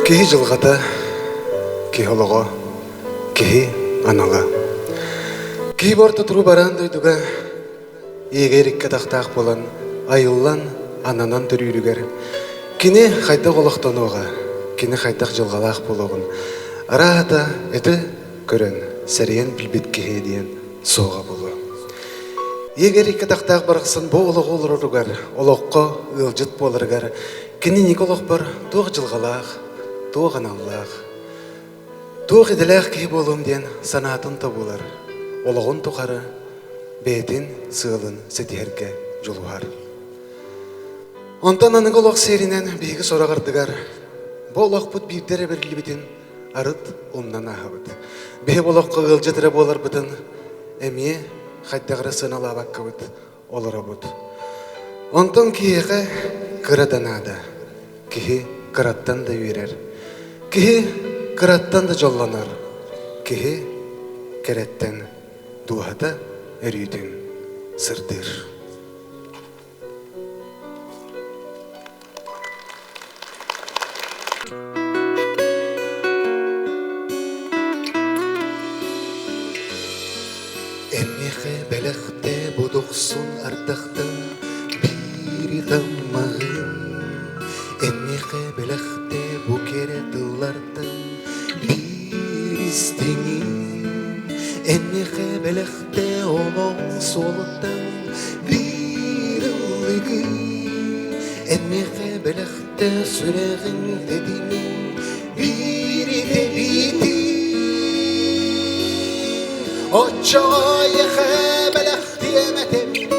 Кихи жылғата, кихи олығы, кихи анала. Кихи борта тұру баран дойдуға, егерікке тақтақ болан, айыллан ананан түрүйрігер. Кені қайтақ олықтануға, кені қайтақ жылғалақ болуғын. Арағата әті көрін, сәріен білбет кихи дейін соға болу. Егерікке тақтақ барықсын бұл олығы олырырығар, олыққа ұлжыт болырығар. Кені нек олық бар, тоғы жылғалақ, тоған Аллах. Тоқ еділәқ кей болуым ден санатын табулар. Олығын тоқары, бәйтін сығылын сәтиерге жолуар. Онтан анығы олық серінен бейгі сорағырдығар. Бұл олық бұд бейдері бірлі бітін арыт ұмнан ағабыд. Бей олыққа ғылжетірі болар бұдын, әме қайттағыры сынала баққа бұд, олыра бұд. Онтан кейіғі қырадан ада, кейі қыраттан да үйерер. Кихи кыраттан да жолланар, кихи кереттен дуғада өрүйдің сырдыр. Әммеқі бәліқті бұдықсын ардақтан бірі ғаммағын. Әммеқі бәліқті bu kere dıllardan bir isteğim Enni hebelekte olon soluttan bir ılgı Enni hebelekte süreğin dediğimin biri de biti O çağayı hebelekte yemedim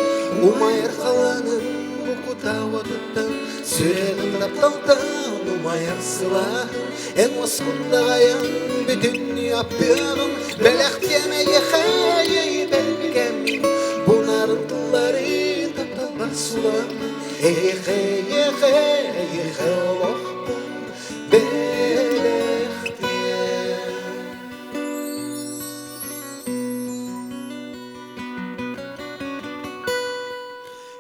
Umayır kalanın bu kutavadıktan süreğin raptaldan Umayasıla en oskunda gayan bütün yapıyorum Belektemeye hayeyi belgem Bunların tılları taptalar sulam Ehe oloktum belektiye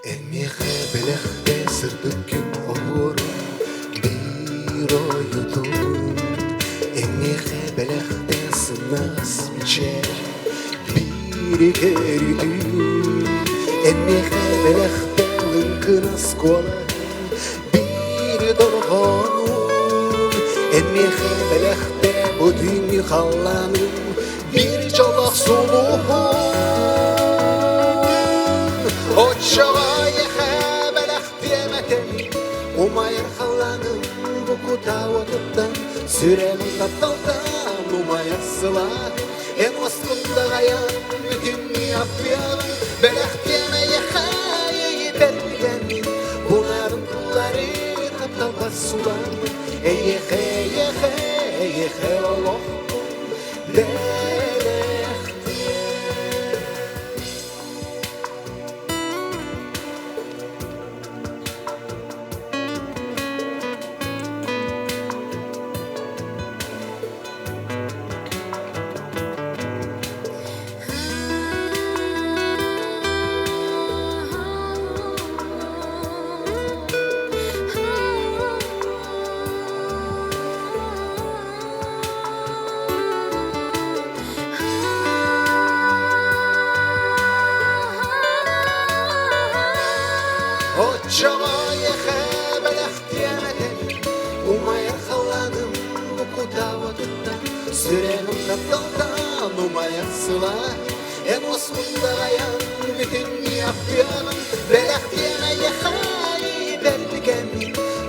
Emmihe belekte sırdıküm olur Ennihe belekte sınaz biçer bir geridüm Ennihe belekte lınkınız kolan bir dorğanım Ennihe belekte bu dünya kallanım bir çalak soluğum O çavayı belekte yemetem Umayır kallanım Kutavatıptan süremin taptaldan umayasıla En oskunda gayan bütün yapıyorum Belektemeye hayeyi belgen Bunların kulları taptal basulan Eyehe oloktum belektiye O çavayı hebelekte yemedim Umayır kalanım bu kutavatıktan Sürenim taptaldan umayasıla En oskunda gayan bütün yapıyorum Belektemeye hayeyi belgem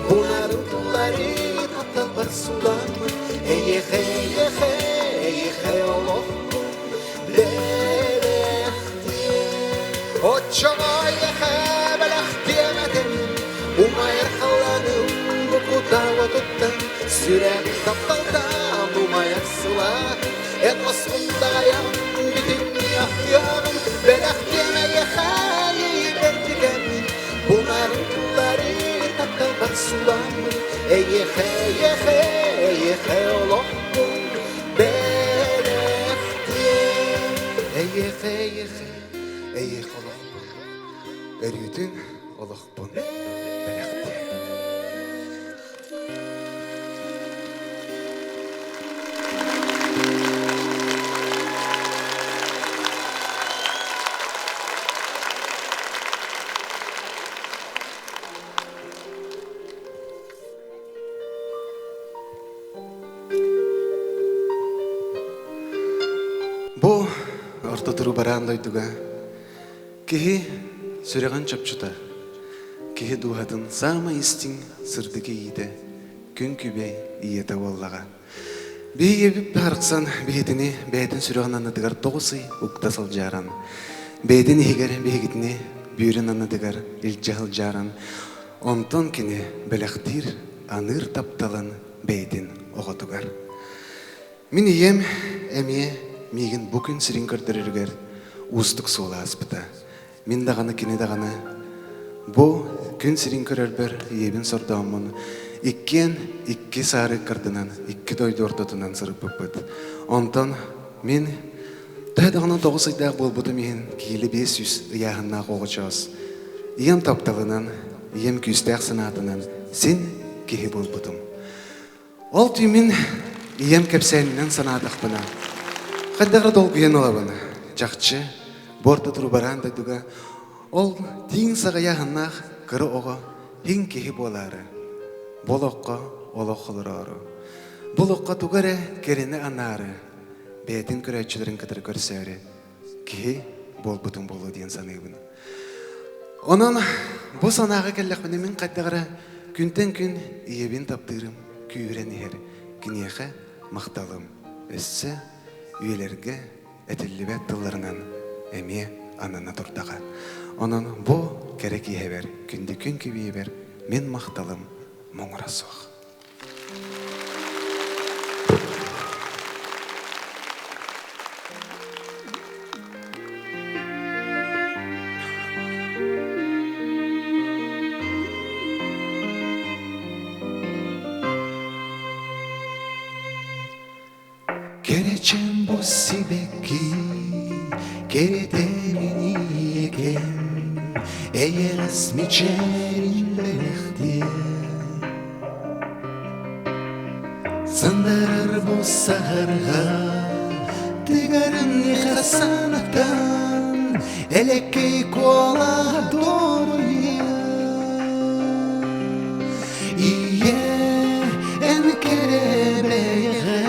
Bunların kulları taptal basulan Eyehe oloktum belektiye O çavayı Umayır kalanım bu kutavatıktan Süreğin taptaldan umayasıla En oskunda gayan bütün yapıyorum Belektemeye hayeyi belgem Bunların kulları taptal basulan Eyehe oloktum belektiye Eyehe oloktum Örüdün oloktum belektiye тұру баран дойдуға. Кихи сүреген чапчута. Кихи дуғатын сама истин сырдығы иді. Күн күбей иеті оллаға. Бейге бүп харықсан бейтіні бәйтін сүреген анадығар тоғысы ұқтасыл жаран. Бейтін егер бейгітіне бүйрін анадығар илжағыл жаран. Онтон кені бәліқтір аныр тапталан бейтін оғытығар. Мен ием әмие меген бүкін сірін көрдірергер ұстық сола аспыта. Мен дағаны кені дағаны бұ күн сірін көрербір ебін сордауымын. Икки сары кардынан, икки дойды ортатынан сырып бұппыд. Онтан мен тәдіғынан тоғыз айдағы бол бұды мен кейлі 500 ұяғына қоғычауыз. Ием тапталынан, ием күстәқ сынатынан сен кейі бол бұдым. Ол түймен ием кәпсәлінен санадық бұна. Қаддағыр долгүйен олабына. Жақчы, борта тұру баран дайдуға. Ол тиң саға яғыннақ кірі оға ең кейі болары. Болоққа олық қылыр ару. Болоққа туғары керені анары. Бәйтін көрәтшілерін кітір көрсәрі. Кейі бол бұтын болу дейін санығын. Онын бұл санаға кәліқпіне мен қаттағыра күнтен күн иебін таптырым күйірен ер. Кінеқі мақталым. Өссі үйелерге әтілібәт тылларынан әме анына тұрдаға. Онын бұл керек ебер, күнді күн кебе ебер, мен мақталым мұңырасуақ. Kerečem bu sibeki, keretemini yeken, eğer asmiçerin belekti. Sandarar bu saharga, tıgarın yıkasanatan, elekey kola doğru ya. İye en kerebeye,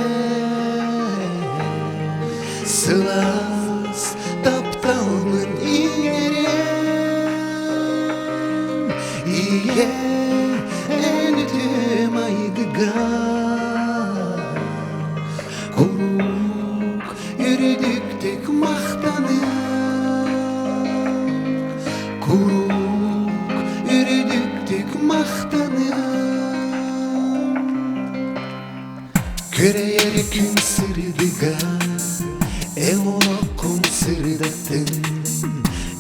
Sılas taptalmın iyerim, iye en tüm aydıga. Kuruk yürüdüktik mahtanım, kuruk yürüdüktik mahtanım. Köreyer gün sırdıga, Evolokkum sırdattın,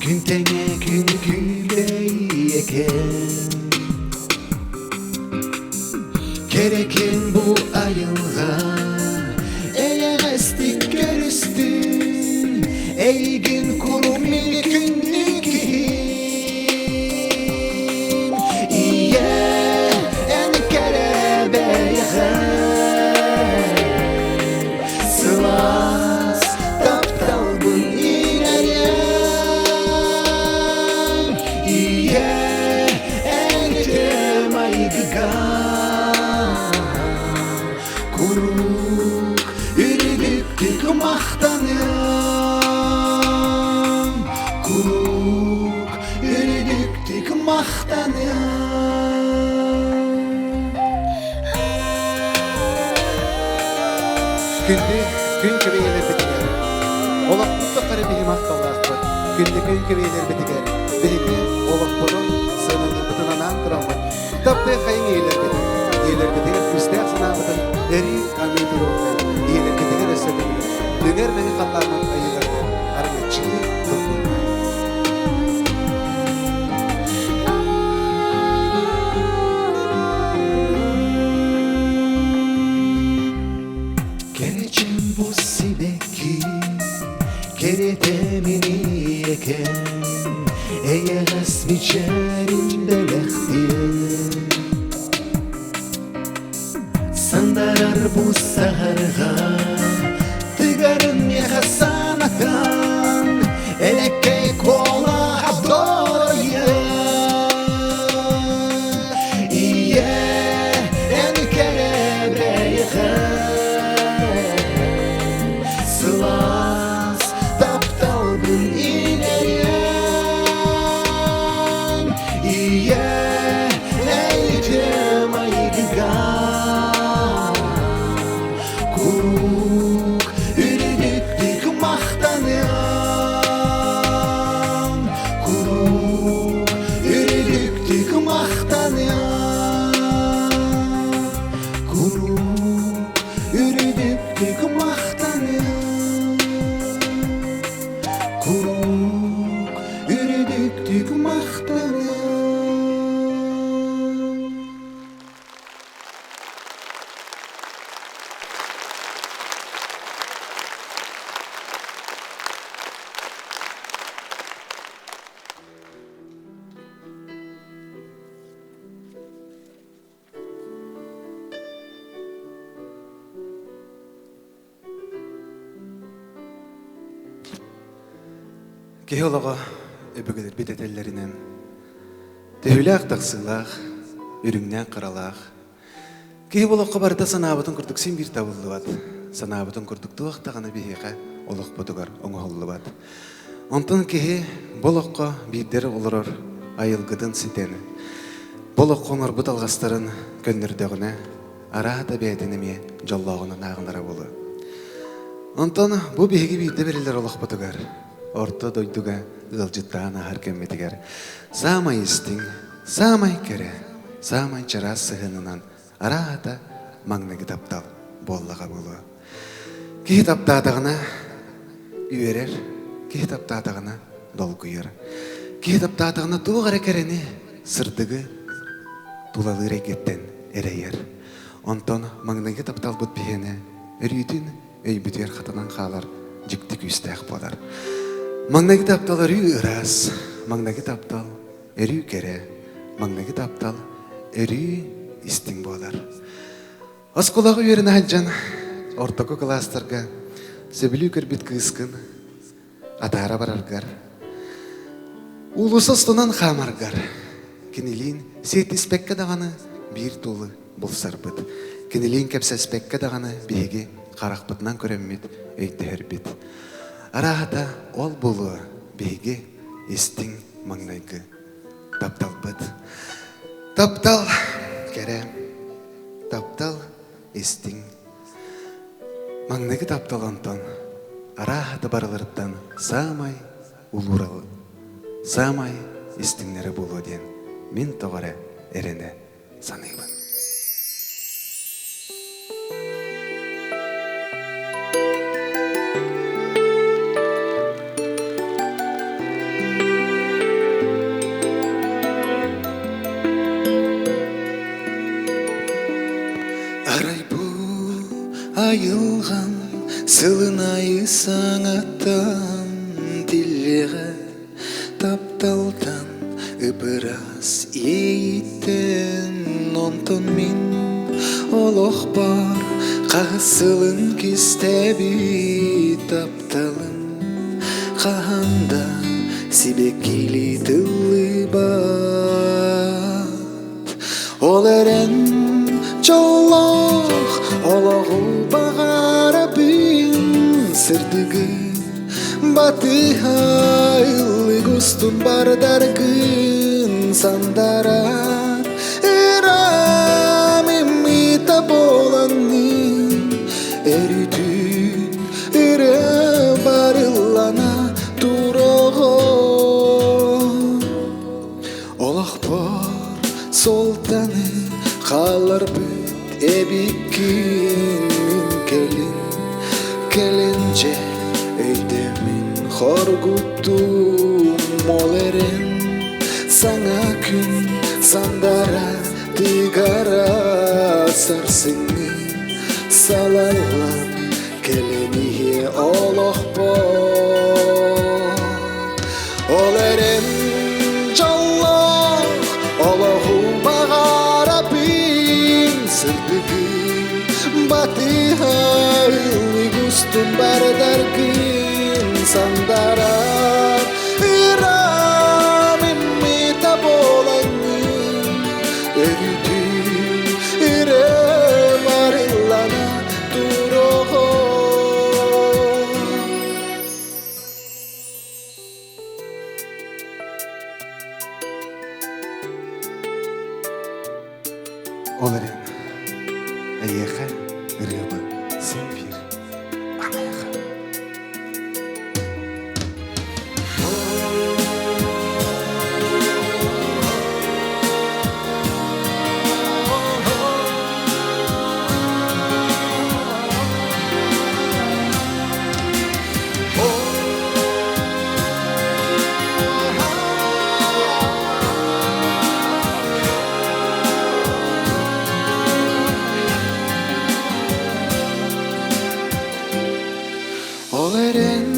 gün tenge gün gübeyeken. Gereken bu ayılga, estik görüstün, ey gün kurum günlükin. İye en kerebeye, sılas taptalbın ineryen. İye en temaydıga, kuruk yürüdüktik mahtanım, kuruk yürüdüktik mahtanım. Күнді күн көбейлер бітігер. Олақ бұтты қары бейім ақталақ бұд. Күнді күн көбейлер бітігер. Бейгі олақ бұдың сынаны бұтынанан тұрамын. Тапты қайын ейлер бітігер. Ейлер бітігер күстәқ сынамыдың әрі амейді олғай. Ейлер бітігер өсәдігер. Дүңер мені қалларынан айыларды. Арметчігі тұлғын. Kerečem bu sibeki, keretemini yeken, eğer asmiçerin belekti. Sandarar bu saharga, tıgarın yakasanatan, Кеолога өбөгелер бететеллеринен төһүлээх тахсылаах, үрүңнээн каралаах. Кеһи болохко барыта санаабытын курдук син бир табыллыбат. Санаабытын курдук туактаганы биһиэхэ олохпутугар оҥоһоллубат. Онтон кеһи болохко биирдери олорор айылгытын ситени. Болохко оҥорбут алгастарын көннөрдөгүнэ араата бээтинеме жоллоогунан аагынара болу. Онтон бу биһиги биирде берилер олохпутугар. Орто дойдуга ылжыттаана харкемметигер. Самай истиң, самай кере, самай чарас сыһынынан араата маңнагы таптал боллага болу. Киһи таптаатагына үөрер, киһи таптаатагына долгуйар. Киһи таптаатагына тугар экерени сырдыгы тулалыр экеттен эрейер. Онтон маңнагы таптал бут биһене өрүтүн өйбүтер хатанан хаалар жикти күстәк болар. Маңнагы таптал өрүү ырас, маңнагы таптал өрүү кере, маңнагы таптал өрүү истиң болар. Осколагы үйерін алжан, ортоку кластарға сөбілүү көрбіт кыскын, атара бараргар. Улусостунан хамаргар, кенелин сетиспекке дағаны бир тулы болсарбыт. Кенелин кепсеспекке дағаны беге қарақпытынан көреммет өйттігербіт. Арахата ол болу беге истиң маңнайгы таптал быт. Таптал кере, таптал истиң. Маңнайгы таптал онтон арахата барылырыттан самай улуралы, самай истиңнері болу ден мен тоғары әрене саныйбын. Айылған сылын айы саңаттан тиллеғі тапталдан үпірас ейттен онтон мен олық бар қағысылын кестәбі тапталын қағанда себек келі тылы бат ол әрен жолақ олағу бағара бин сырдыгы баты хайлы густун бардаргын сандарар ирамимита боланын эритүн ире барылана турого олақ бар солтаны қалар бүт эбикин келинже өйдемин хоргуттум молерен саңа күн сандара тыгара сарсыны салалан келение олохпо олерен жаллах олоху багара бин сырдыгы баты хайлы густун бардаргын сандарар ирамимита болаңын өрүтү ире барылана турого Оларен әйеқі рыбы сенфир анайға. Олерен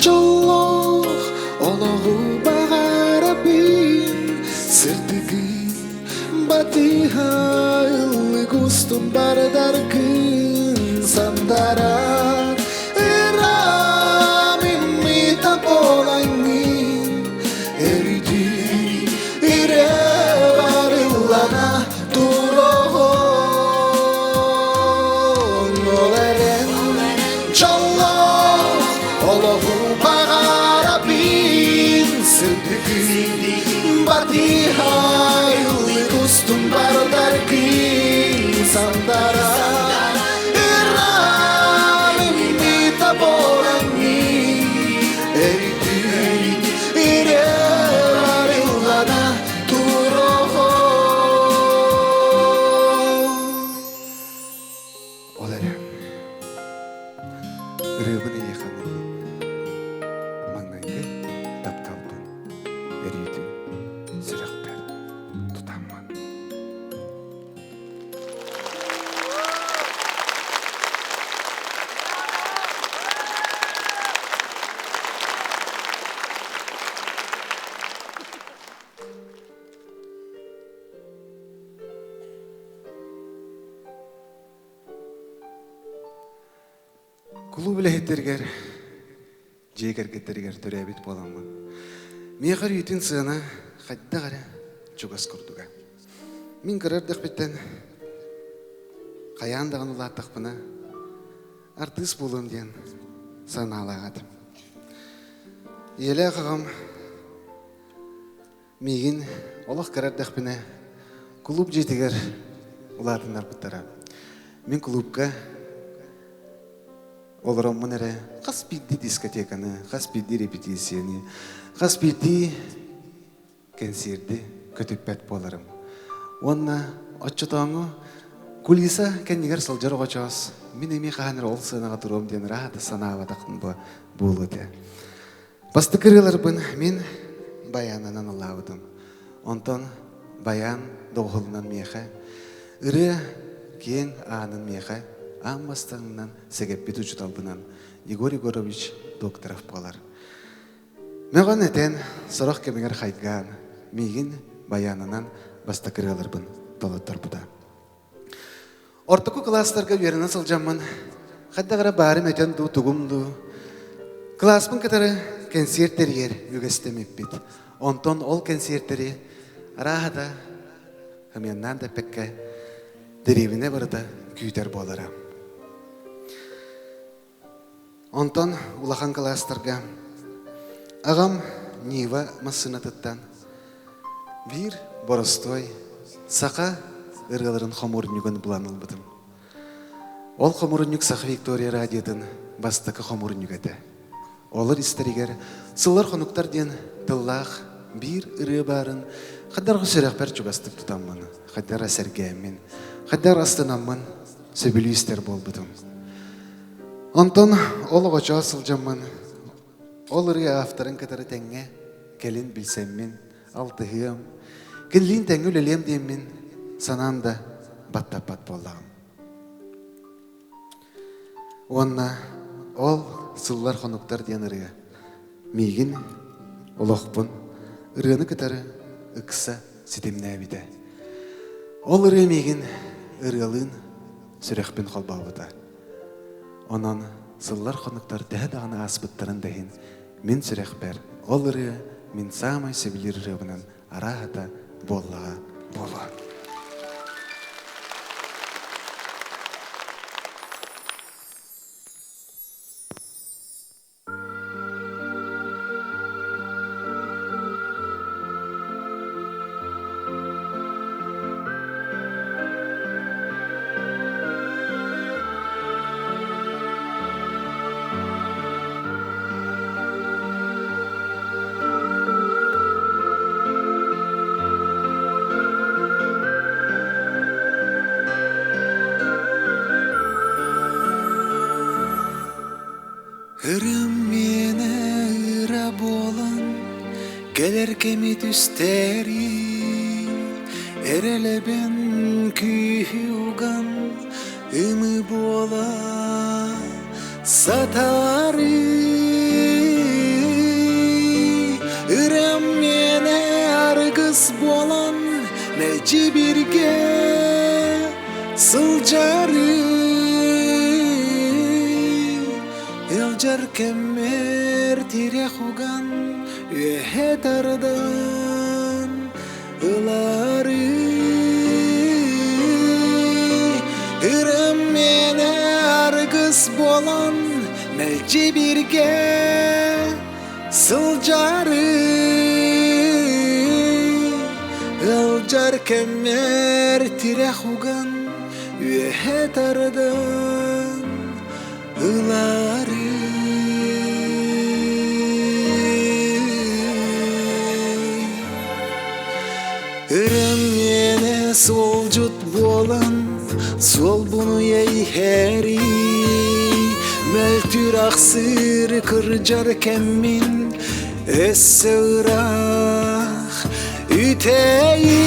жоллах олағу бағара бин сырдыгы баты хайлы густун бардаргын сандарар ирамимита болаңын Кулу білетергер, жегер кетергер төрәбит боламын. Меғар үйтін сығына қадда ғара жүгас күрдіға. Мен көрердік біттен қаяндағын ұлаттықпына артыс болуым ден саналағадым. Елі қағам меген олық көрердік біні клуб жетігер ұлатынар бұттара. Мен клубқа оларым мұнары қаспиді дискотеканы, қаспиді репетицияны, қаспиді концерді көтіп бәт боларым. Онна отчытаңы кулиса кәнігер сылжар қочас. Мен еме қағаныр ол сынаға тұрым ден рағады санавадақын болуды. Басты кірілер бұн мен баянынан алауыдым. Онтан баян доғылынан меха, үрі кен анын меха, амбастаңынан сәгеппет ұчыталдынан Егор Егорович докторов болар. Меған әтен сұрақ кемегер қайтған, меген баянынан баста кірілер бұн толаттар бұда. Ортықы кластарға веріна сылжамын, қаддағыра барым әтен ду тұғымду. Класпын кітары концерттер ер үгістемеп бет. Онтон ол концерттері арағада қыменнан да пәкке деревіне бұрыда күйтер болара. Онтон улахан кластарға ағам Нива массынатыттан бір боростой сақа ырғаларын қомырынюгын бұланыл бұдым. Ол қомырынюк сақа Виктория радиотын бастықы қомырынюк әді. Олар істерігер сылар қонуктар ден тыллақ бір ыры барын қадарға сүрәқпәр чугастып тұтамын, қаддар әсәргәмін, қаддар астынамын сөбілі істер бол бұдым. Онтон ол ғоча сылжамын, ол ыры авторын кітары тәңе кәлін білсәммен, алтығым, кәлін тәңі өлелем деймін, сананда баттапат болағым. Онна ол сыллар қонуктар ден ырыға, мейгін олықпын, ырыны кітары ұқса сетеміне әбіді. Ол ыры мейгін ырғалын сүрәқпен қолбауыда. Онан сыллар қонуктар дәдағына аспыттарын дәйін мен сүрәқпәр. Ол ыры мен самай сөбілер ырығынан арағата боллаға бола. Ырым мені ыра болын, келер кеми түстері, әрелебен күйі уған, ымы бола сатары. Ырым мені арғыз болын, мәжі бірге сылжары. Eljar kemer tire xugan Ühetardan ılari Irım mene argız bolan Melci birge sıljarı Eljar kemer tire xugan Ühetardan ılari Ырым мені сол жұт болын, сол бұны ейхері Мөлтір ақсыр кыржар кәммін, өссі ұрақ ütеyi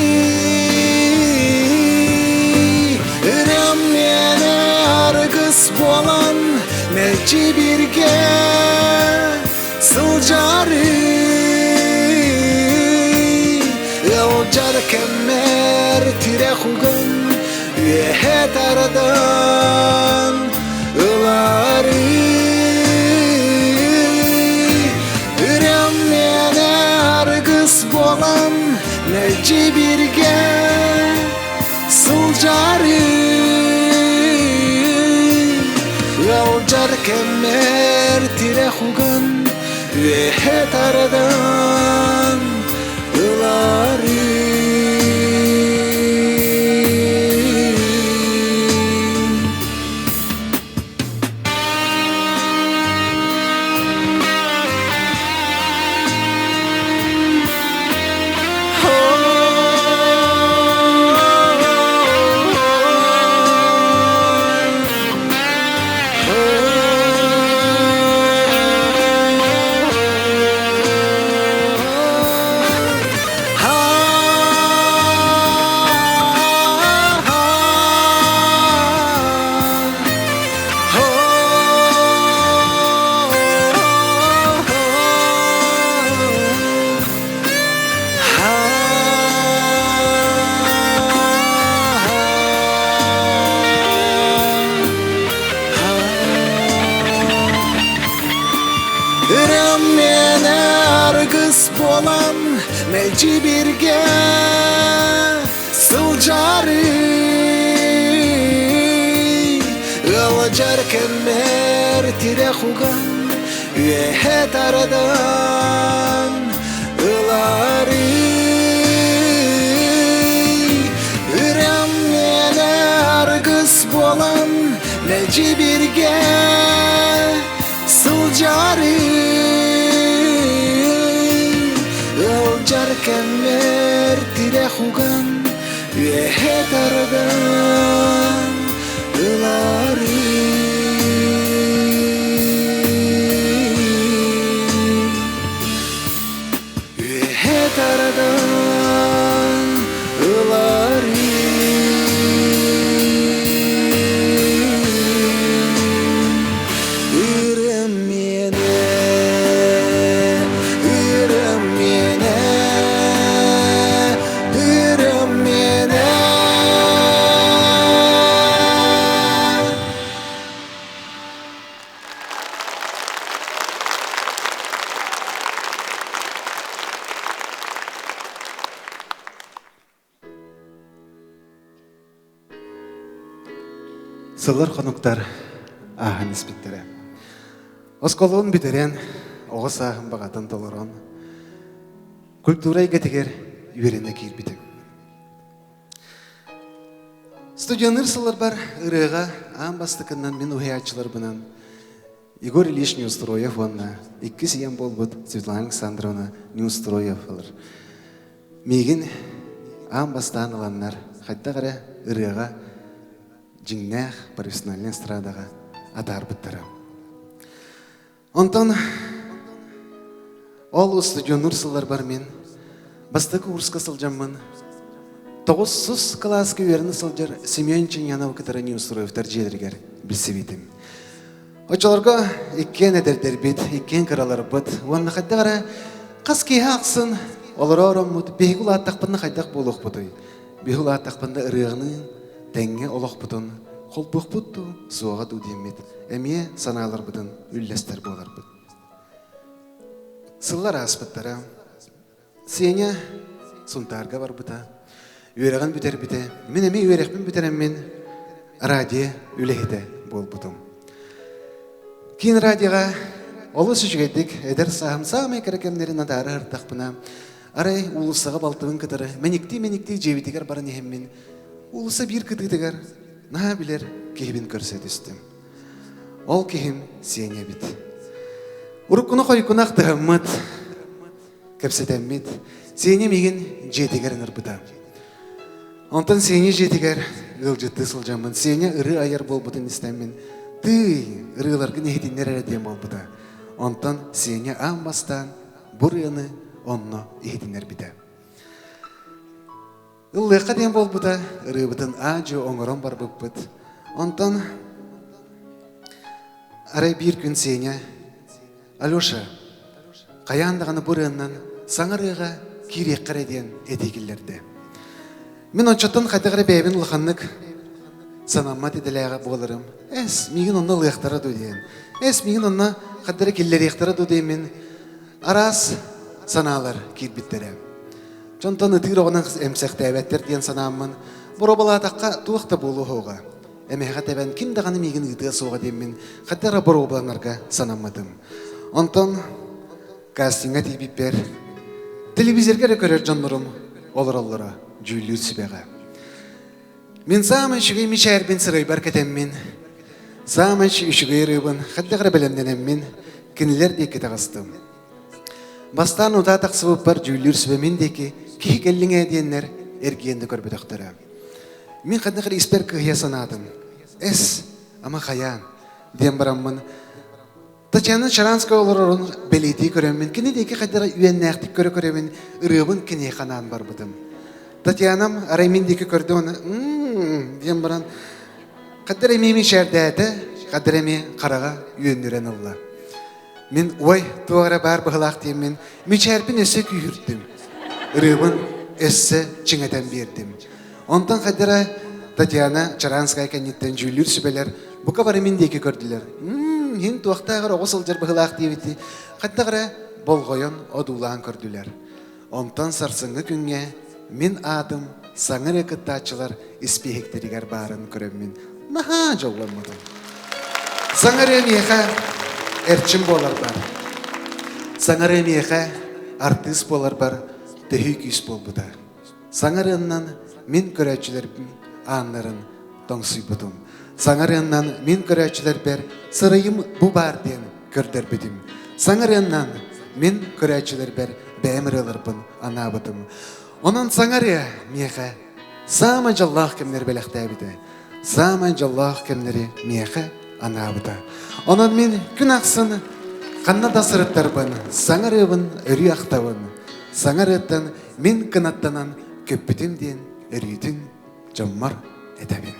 Ырым мені арғыз болын, мәлчі бірге сылжары Eljar kemer tire xugan Ühetardan ılari kemmer tire hugun ve hetaradan ılari Mene argыс bolan melci birge sılcarı Alacar kemer tire hugan üyehet aradan ılari Ürem mene argыс bolan melci birge sılcarı Alcar kemer tire hugan üyehet aradan ılari üyehet aradan ılari Сыллар қонуктар ахын іспеттері. Осколуын бітерен, оғыз ағын бағатын толырын. Культурай гетігер үйеріне кейір бітім. Студионыр сыллар бар ұрыға ағын бастықынан мен ұхиятчылар бұнан Егор Ильич Неустроев онна, 2 сиян бол бұд Светлана Александровна Неустроев олар. Меген ағын бастаған ұланлар қайта қара ұрыға жиңнәқ профессиональный эстрадаға атар бұттары. Онтан, ол студионыр сыллар бар мен, бастықы ұрысқа сылжамын, 900 классқа өріні сылжар Семен Чинянов кітары Неустроевтар желергер білсі бетім. Очаларға еккен әдердер бет, еккен қыралар бұд, онына қайта қара қас кейі ақсын, олар орын мұд, бейгіл аттақпынны қайдақ болуқ бұдай. Бейгіл аттақпынды ұрығының тәңге олық бұдын, қол бұқ бұдды, суаға дұдемет, әмие саналар бұдын, үлләстер болар бұд. Сыллар аспыттара, сене сұнтарға бар бұта, үйеріған бүтер біте, мен әме үйерекпен бүтереммен радио үлехеті бол бұдым. Кейін радиоға олы сүшігедік, әдір сағым кәрекемдерін адары ұртақпына, арай ұлысыға балтығын кітірі, менікті жебетігер барын ехеммен, Улысы бір кітігер, наға білер кейбін көрсет үстім. Ол кейім сене біт. Ұрыққыны қойқынақ тұғымыд, көпсетеммет, сене меген жетігерін ұрбыда. Онтан сене жетігер, ғылжытты сылжамын, сене ұры айар бол бұтын істеммен, тый ұрыларға нехетінер әрәдем бол бұда. Онтан сене амбастан, бұрыны онны ехетінер біді. Ыллыққа ден бол бұда, ұрыбытын ажы оңырын бар бұппыд. Онтан, арай бір күн сене, Алеша, қаяндағаны бұрыннан саңырыға керек қарайден етекілерді. Мен ончаттан қайтағыры бәйбін ұлғанлық санамма деделәға болырым. Әс, меген онна ұлықтара дөдейін. Әс, меген онна қаддары келлер ектара дөдеймін. Арас саналар кербіттері. Чонтан ұтыр оғының әмсәқті әбәттер дейін санамын. Бұра бала атаққа туықта болу хоға. Эмеха тебен ким даганы мигин ытыа суга деммин хаттара боробаланарга санамадым. Онтон кастинга тибиппер телевизорга көрөр жоннорум олороллора жүүлүү сибега. Мен самын шүгей мичәрбин сырай баркетеммин. Самын шүгей рыбын хаттагара белемденеммин кинилер деки тагыстым. Бастан ута тақсыбып бар жүүлүр сибемин деки ки келлиңе диеннер эргиенде көрбөтөктөрө. Мен хаттагара испер кыя санадым. Ама хаян диен бараммын. Татьяна Шаранская олорорун белети көрөммин. Кини деки хаттагара үйеннәктик көрөммин. Рыбын кини ханан барбытым. Татьянам араймин деки көрдө оны. Диен баран хаттагара мими шәрдәте, хаттагара ми карага үйеннөрен алла. Мен ой туара бар быхлак деймин. Мичәрпин эсе күйүрдүм. Рыбын эсе чиңетен бердим. Онтан хаттагара Татьяна Шаранская кенеттен жүүлүр сүбелер бука бары мен деки көрдүлөр. Хин туактагара огосыл жар быхлак дейбити. Хаттагара болгойон одулаан көрдүлөр. Онтан сарсыңгы күнгө мен адым саңыр экыттачылар испехектеригер барын көрөммүн. Наха жолламадым. Саңыр эмеха эрчим болар бар. Саңыр эмеха артист болар бар. Төһүк үс болбуда. Саңырынан мен көрөчүлөрбүн аннарын тоңсуйбудум. Саңырынан мен көрөчүлөр бер сырыйым бу бар ден көрдөрбүдүм. Саңырынан мен көрөчүлөр бер бэмирылырбын анабытым. Онан саңары меха сама жаллах кемнер белектебиде. Сама жаллах кемнери меха анабыта. Онан мен күн аксын канна да сырыттарбын. Саңарыбын өрү актабын. Саңарыттан мен кынаттанан көппүтүм ден өрүтүн жоммар этебин.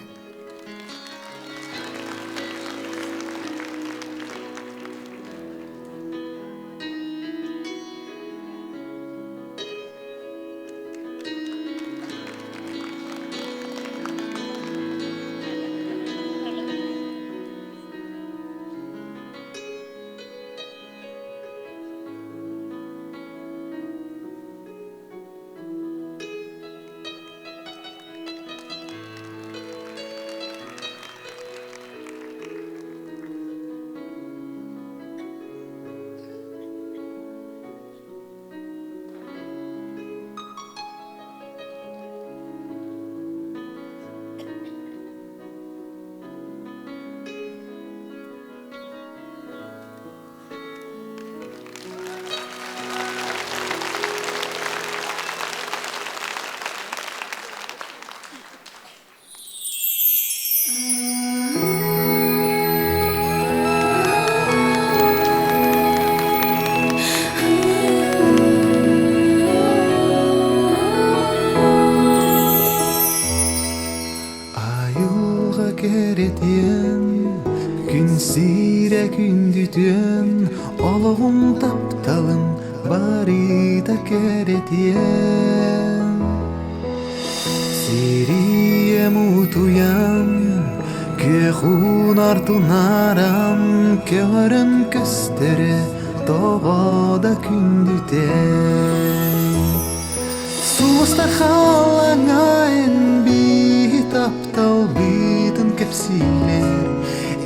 Gün sire gündüdün Oluğum taptalım Bari da keretiyen Siriye mutuyan Kehun artunaram Kehörün köstere Doğada gündüden Susta halanga en bir taptal Bidin kepsiler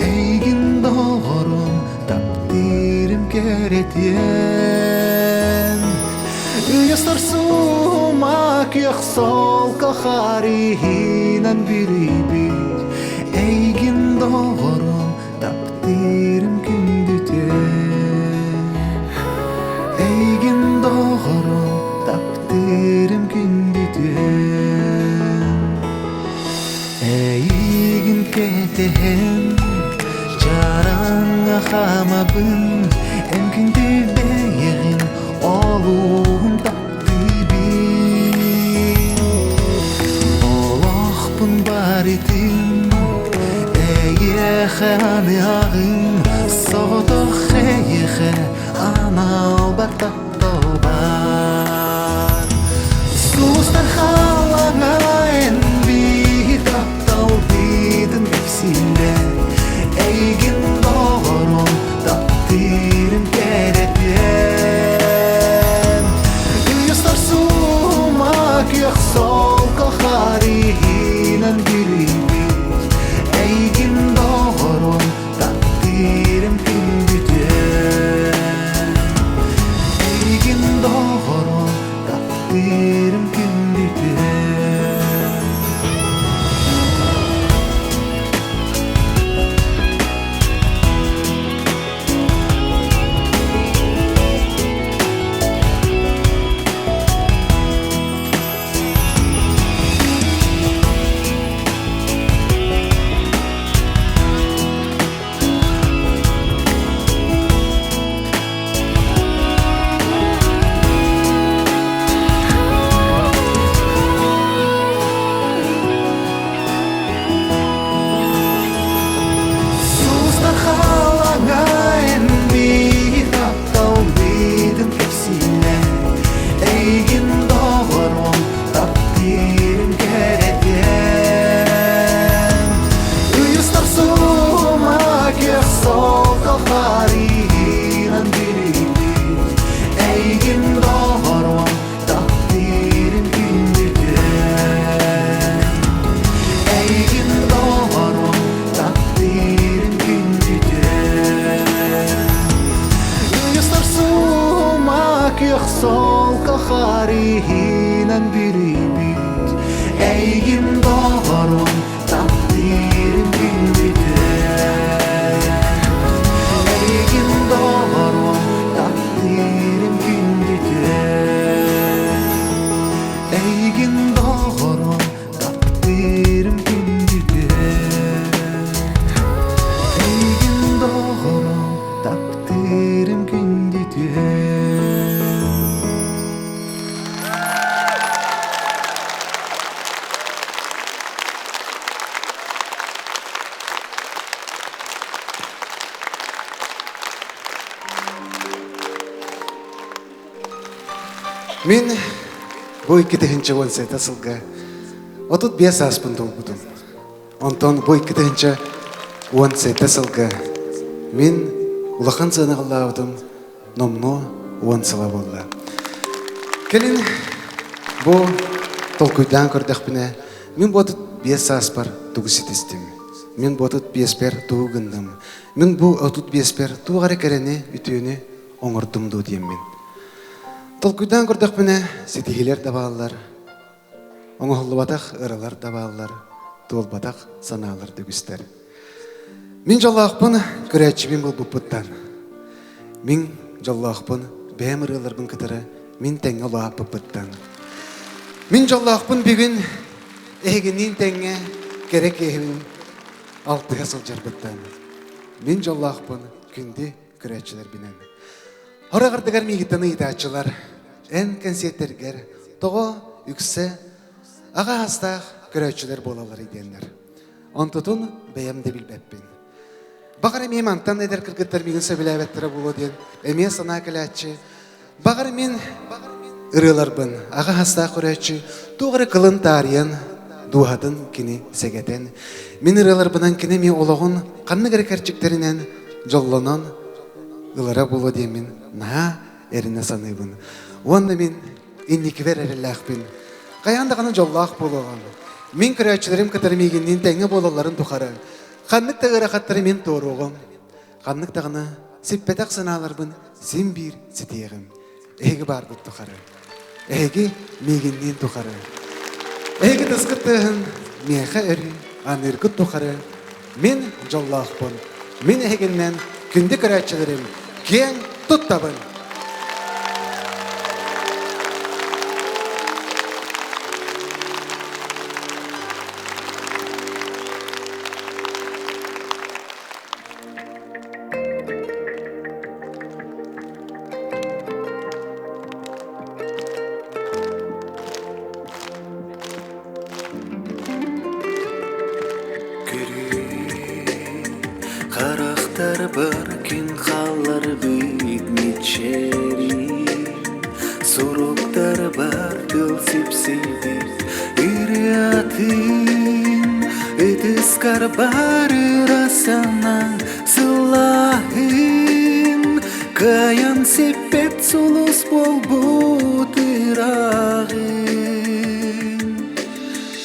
Eigin doğrum Taptirim keretiyen Üyastar sumak Yaksol kaharihinan biribir Eigin doğrum Taptirim gündüten Eigin doğrum Taptirim gündüten Eigin ketehen Jaranga hamabın Emkinde beyin Oluğum taptibin Olaqpın baritin Eyexe anıyağın Soğudu xeyexe Anal bataptal bar Sustan halana en bir taptal Bidin hepsine Eigin doğrum Taptirim keretiyen Üyastar sumak Yaksol kaharihinan biribir takdirim gündüge Eygin doğru takdirim gündüge Мен бу 2000 сета сылга отут 5 аспын толбудум. Онтон бу 2000 сета сылга мен улахан сынагалаабытым номно 10 сыла болла. Келин бу толкуйдан көрдөкпүнө мен бу отут 5 аспар тугуситистим. Мен бу отут 5 пер тугундым. Мен бу отут 5 пер тугары керени ütүүнү оңордумду дейм мен. Толкуйдан көрдөкпүнө сетигилер табаалар, оңоһуллубатах ыралар табаалар, туолбатах санаалар дүгүстер. Мин жоллаакпын көрөчүбүн бул буппуттан. Мин жоллаакпын бэм ыраларбын кытары, мин теңе олаап буппуттан. Мин жоллаакпын бүгүн эгинин теңе керек эһибин 6 сылжарбыттан. Мин жоллаакпын күндү көрөчүлөр бинен. Хорагардыгар мигиттаны итаачылар, эн концерттергер, того үксе, ага астах көрөчүлөр болалар иденлер. Онтутун бэйэмде билбеппин. Багар эми антан эдер кыргыттар мигин сөбүлэбеттері болу ден, эми сана кэлячы. Багар мен ырыларбын, ага астах көрөчү, тугары кылын тарыян, дуадын кини сегетен. Мен ырыларбынан кини ми ологун, канны керекерчиктеринен, жоллонон, ылара болу демин, на эрине саныбын. Онда мен инникивер эреллахпин. Каяндаганы жоллах болгон. Мен көрөчүлөрүм кытырмигинин теңе бололарын тухары. Каннык тагыра каттыры мен торугум. Каннык тагына сиппетак саналарбын син бир ситегим. Эги барды тухары. Эги мигинин тухары. Эги тыскыттыгын меха эри аныргыт тухары. Мен жоллахпын. Мен эгиннен күндү көрөчүлөрүм кең туттабын. Қарақтар бар күн қалар бүйітмечері Сұруқтар бар тыл сепсейді Үриатын Үтіскар бар ұрасанан Сылағын Каян сеппет сұлыс бол бұтырағын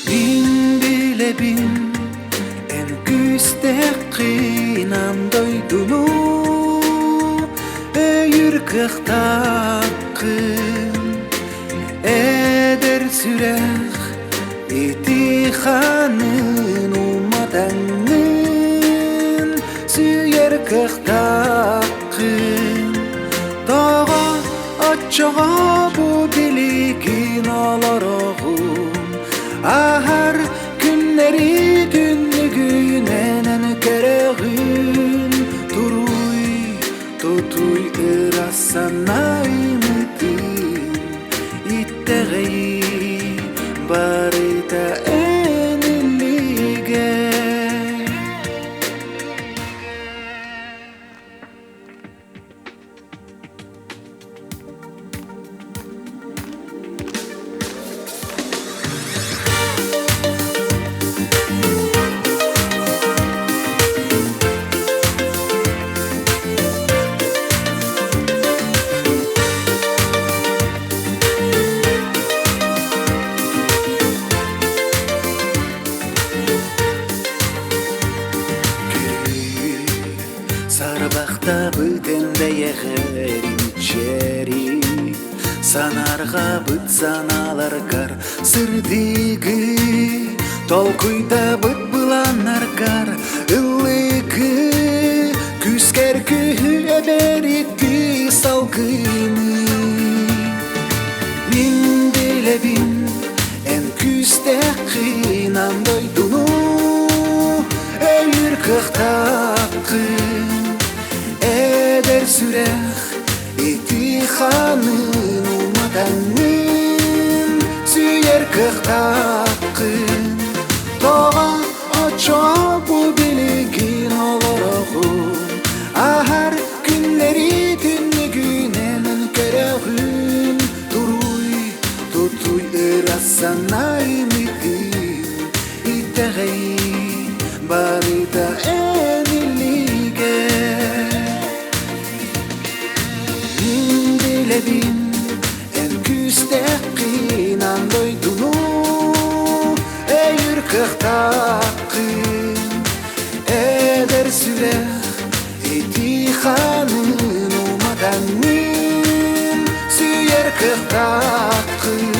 Бин білебін Küstekkinan doydunu Yürkıhtakkın Eder sürek İtihanın umadanın Süyer kıhtakkın Dağa açağa bu dilikin alarağım Ahar günleri tünlüğünen kereğin Tutuy ırasanayımıdın İtteği barıda enillige Сарбақта бүтенде егерін чері Санарға бүт саналар кар Сырдығы толкуйда бүт бұланар кар Үлігі күскер күйі әберікті салғыны Мен білебін ән күст küstekkin doydunu Öylür kıhtakkın Eder sürek İtihanın umadanın Süyer kıhtakkın Toğa aço bu bilgin olarağın Ahar günleri tünlü günenin kerağın Tutuy ırassanay mitin İtteğey barita enillige Bilebin en küstekkin doydunu Eğer kıhtakkın eder sürek İtihanın umadanın Süyer kıhtakkın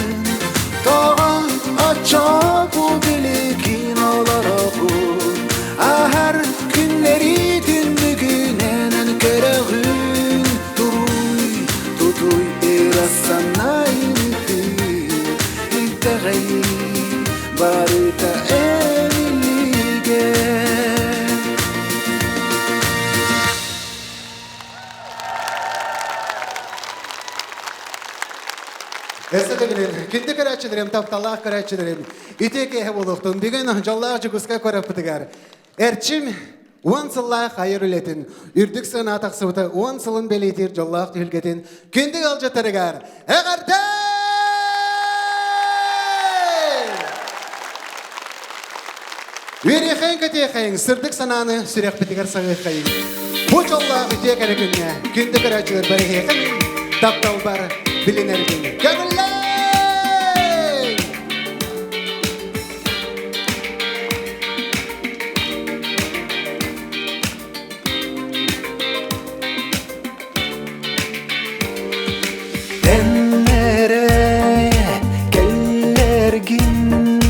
Toğa aço bu bilgin olarağın Ahar günleri tündü günenin kerağın Tutuy ırassanay mitin İtteğey barita enillige Эсэдэгилэн киндэ карачыларым тапталаах карачыларым итеке хабулуктун биген жаллаах жугуска корапытыгар эрчим 10 сыллаах хайыр үлетін үрдік сына тақсыбыты 10 сылын белейтер жаллаах түхілгетін киндэ алжатарыгар әғартай Үйрехен кәтехен сырдық сананы сүрек бітігер сағықайын Бұ жаллаах итек әрекінне киндэ карачылар барихеқін таптал бар bilinerdin. Gönüller! Enlere kellergin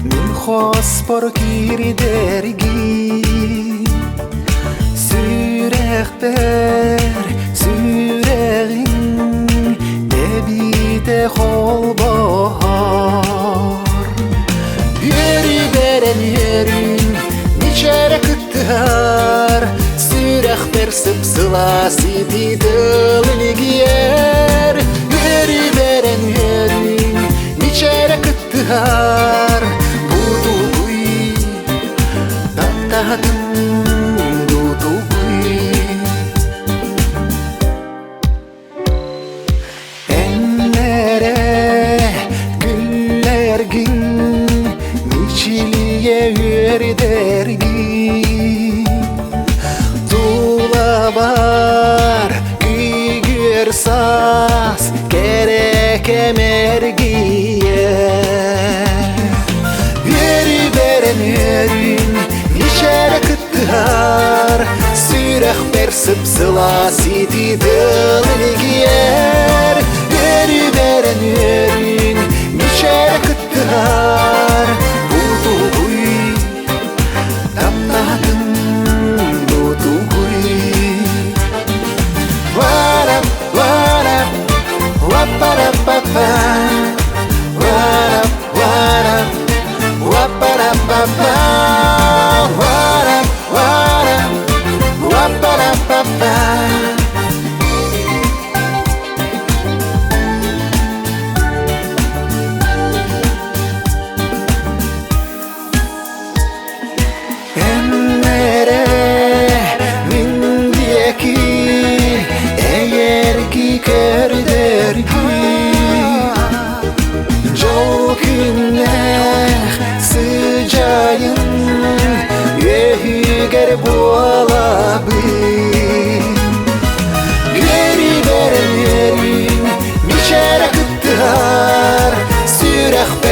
min hospor kirdergin Sürehber süregin Debite hol bahar Yeri veren yerin Niçere kıttılar Sürehber sıpsıla Sidi dılını giyer Yeri veren yerin Niçere kıttılar Buduguy Tattahatın Buduguy dergin Tula var gügür saz gerek emergiye Yeri veren yerin içere kıttılar Sürehber sıpsıla sidi dılını giyer Yeri veren yerin içere kıttılar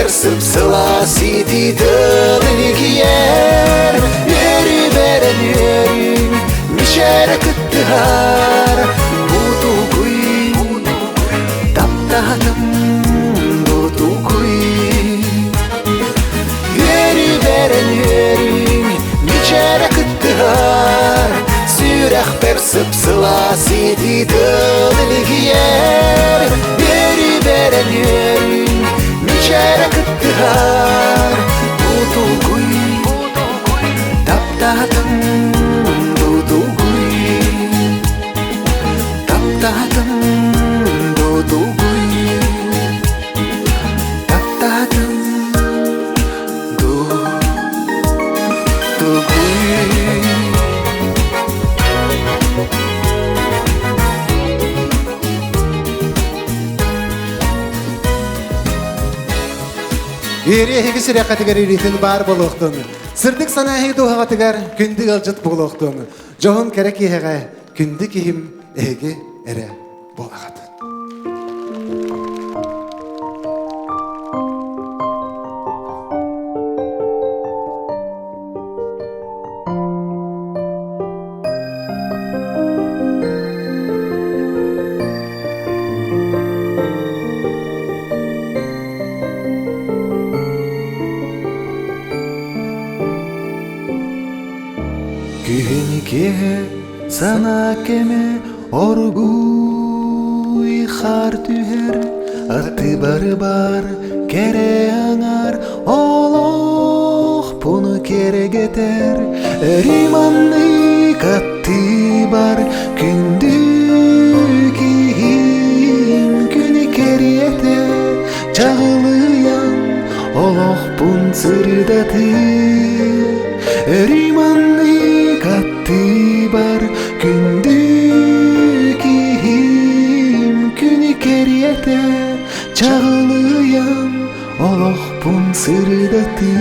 Sıpsıla sidi dılını giyer Yeri veren yerin Mişere kıttılar Buduguy Taptadım Buduguy Yeri veren yerin Mişere kıttılar Sürehber sıpsıla sidi dılını giyer Yeri veren yerin шәрі күттігар Бутугуй Таптадым Дудугуй Таптадым Дудугуй Таптадым Дудугуй Үйрехеге шыраққа тігер үйретін бар болуқтың. Сырдық санахи дуғаға тігер күндік алжыт болуқтың. Жоғын кәрі кейхеға күнді кейім әйге әрі болағады. Күнке сана кеме оргуй хар түһер аты бар кере аңар олох пуну керегетер риманны катты бар күнді кийим күні керете чағылыян олох пун сырдаты риманны катты бар күнді кийим күні керете чағылыян олох пун сырдаты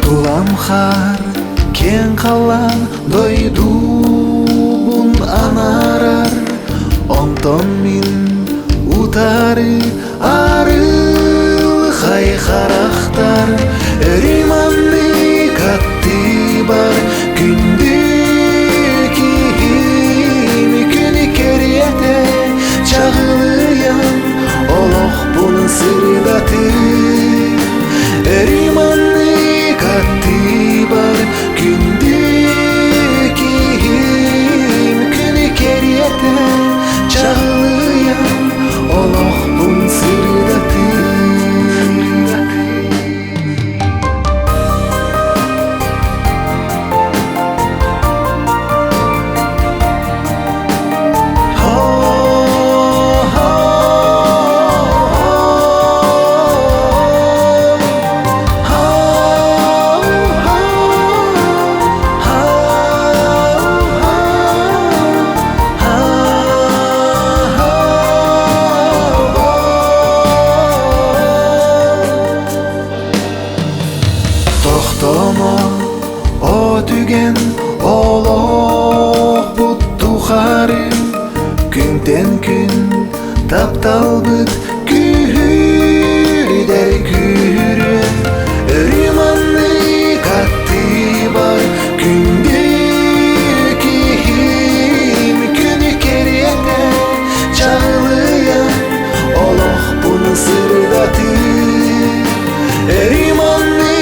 Туламхар кен қалан дойдубун анарар онтон мин утары арыл хайхарахтар риманны катты бар күнді кийим күні керете чағылыян олох буны сырдаты риманны катты бар күнді кийим күні керете чағылыян олох бун сырдаты Тоқтомо о түген олох бутту хары күнтен күн тапталбыт күрдер күрі риманны катты бар күнді кийим күні керете чағылыян олох буны сырдаты риманны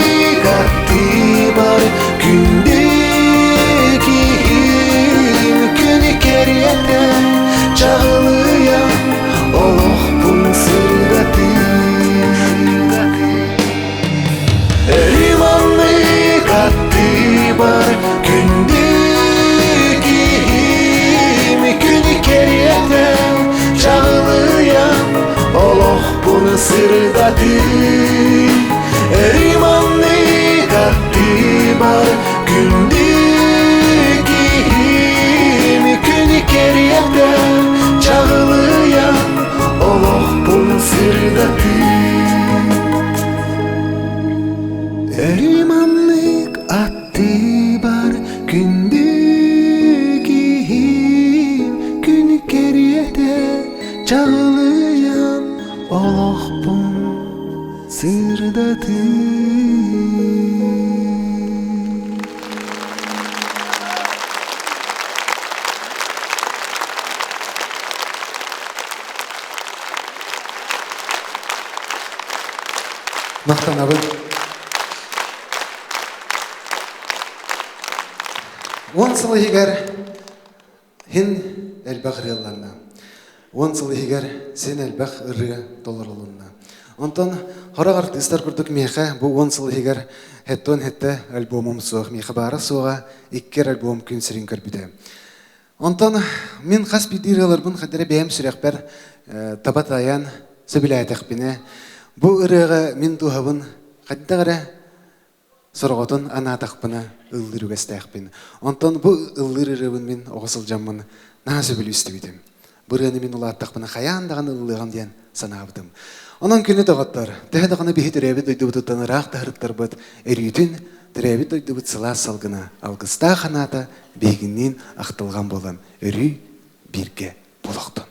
катты бар күнді кийим күні керете чағылыян олох бун сырдаты риманны катты бар күнді кийим күні керете чағылыян олох буны сырдаты риманны катты бар күнді кийим күні керете чағылыян олох буны сырдаты риманны катты бар күнді кийим күні керете чағылыян олох бун сырдаты Мақтанабын. Он сылы егер хин әлбәқ релланна. 10 сыл егер сен әлбәқ ырыға долларланна. Онтон хорак артисттар күрдік меха бу 10 сыл егер хеттон хетте альбомым соқ меха бары соға иккер альбом күн сирин көрбүдө. Онтон мен хас бидиралар бун хадере бәем сүрәкбәр табатаян сөбиләйтәкпине. Бу ырыга мен тухабын хаддагара сорготон анатакпына ылдырыгастакпин. Онтон бу ылдырырыбын мен огысыл жаммын насы билүстүбүдүм. Бураны мен улаттакпына хаяндаган ылдыган диян санабытым. Онон күнү дагаттар, тәһәдәгәне бихи төрәбит дойдубуттан рак тахырыктар бит, эритин төрәбит дойдубут сыла салгына, алгыста ханата бегиннен актылган болам. Өрү бирге булактан.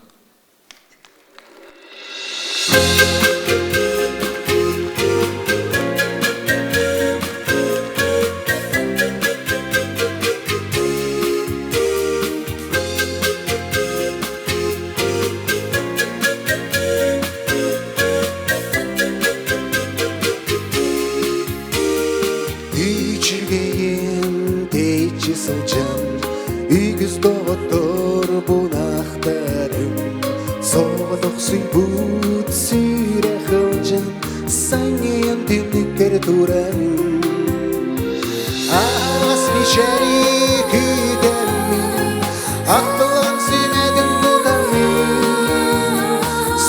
Үгіз доғыттыр бұнақтарым Соғыдық сүйбұт сүйре қылжын Сайнен түмніккер тұрарым Ағас мешәрі күдермін Ақтылан сүймәдің бұдамын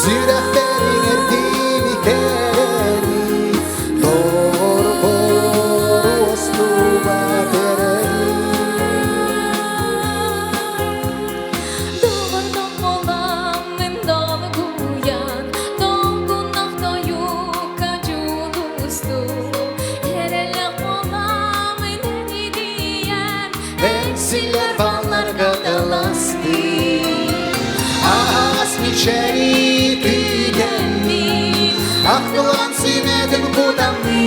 Сүйрәқтерін әрдеймі кәрәні Doğru boru ostuma derəni Siller ballarga dalasdı Ağaz miçeri tüydenni Aklılan suymedim kudamni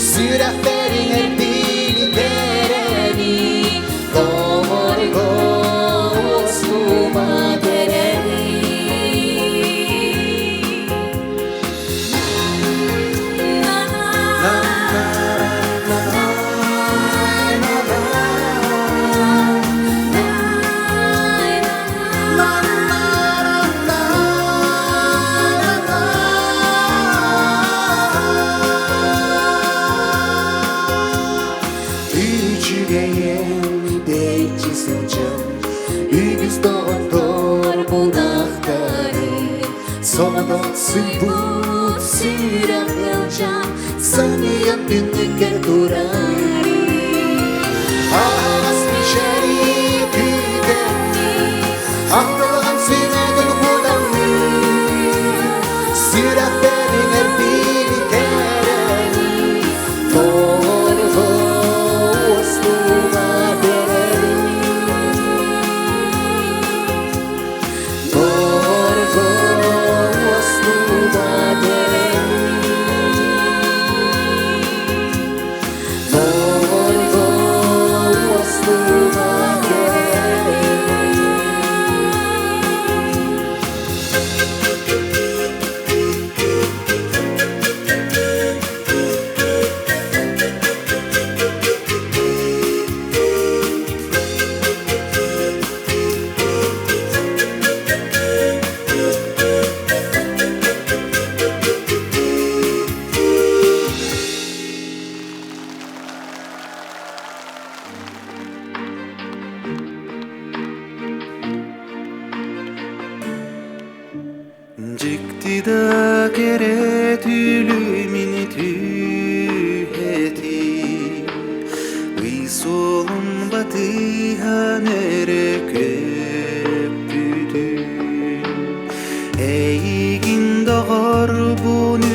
Süreflerin erdili dereni Doğru ostuma dereni Ügüz doğdur bunaqları Sonada süybut sürem kılcan Sanıyan bündükler durarı Ağaz mişeri küdenni Aklılan sürmedin budamı Süreflerin erdili kereni Doğru ostuma dereni Jiktida kere tülümini tüheti Uysolun batıhan ere köptüdün Eygin dağar bunu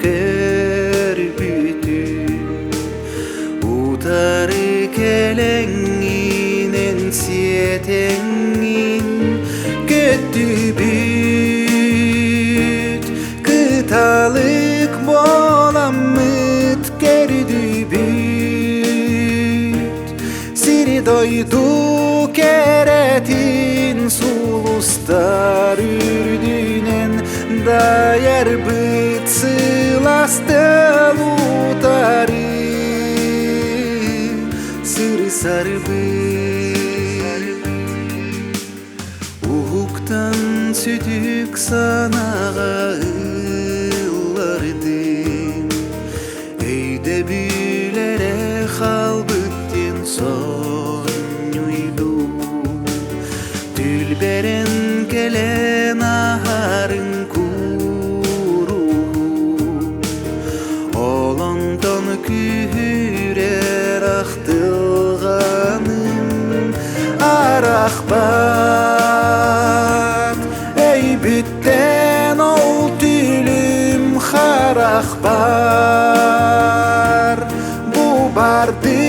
kör bütün Utarı kelenginen siyetengin kötübün Kıtalık bolamıt gerdübüt Siri doydu keretin sulustar ürdünen Dayar bıt sılastel utarı Sırı sarı bıt сүтүк санага ыллардым өйдө билере халбыттин сонюйду түлберен келен ахарын куру олонтон күйрер актылганым арахбат эй бүттен ол түлүм харахбар бу барды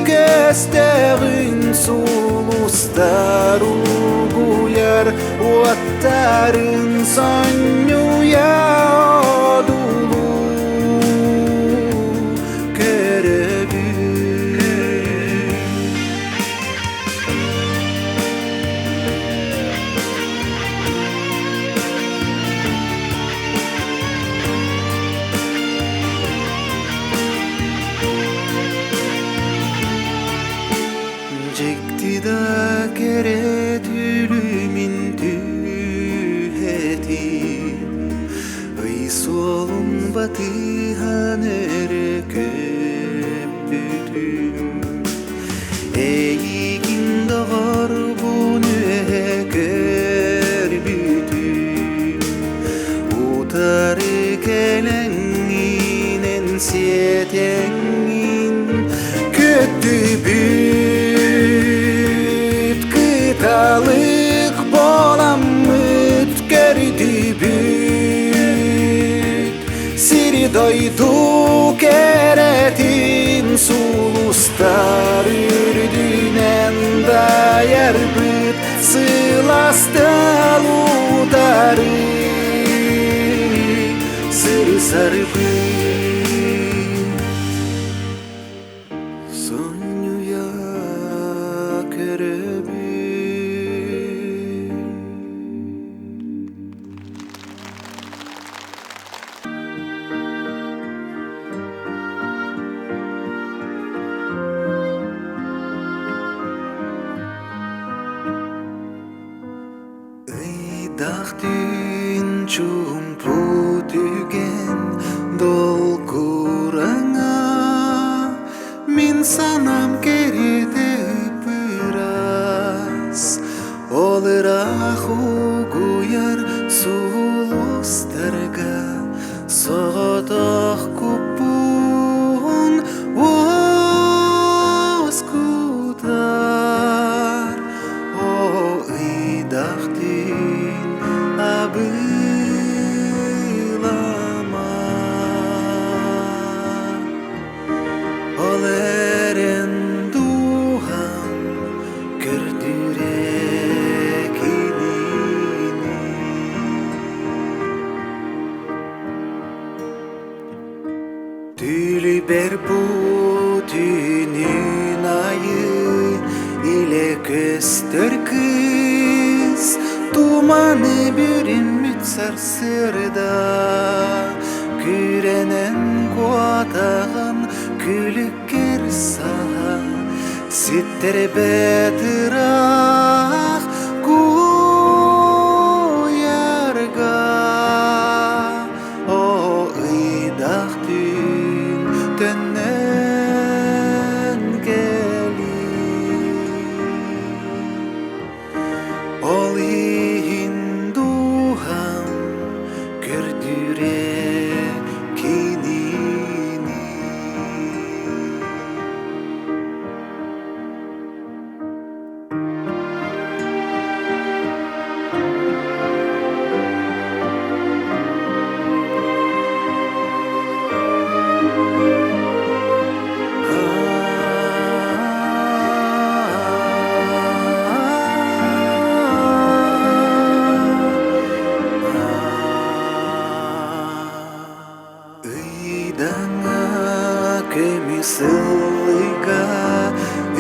көстөгүн сулустар угуяр оттарын сонюя одулу жекти да керет үлүмин түһети ыйсолун батыхан эре көппүтүм эйигин догор буну көрбүтүм утары келеңинен сетеңин көттүбүт кыталык болам өткөрдүбүт сири дойду керетин сулустар үрдүнен даярбыт сыласталутары сырсарбыт сонюя көрөбүт ыйдак түн чумпу түген долкураңа мен санам керете ыпырас ол ыраак угуяр сулустарга соготок купун оскутар о ыйдак түн абылама ол эрен дуган көрдүрекинини түлүбер бу түнүн айы иле көстөр кыз туманы бүрүнмүт сарсырда күренен куатаган күлүккер сага ситтер бетырак куярга о ыйдак түн төннөн келип ол иин дуган көрдүрекинини ыйдаңа көмүсылыга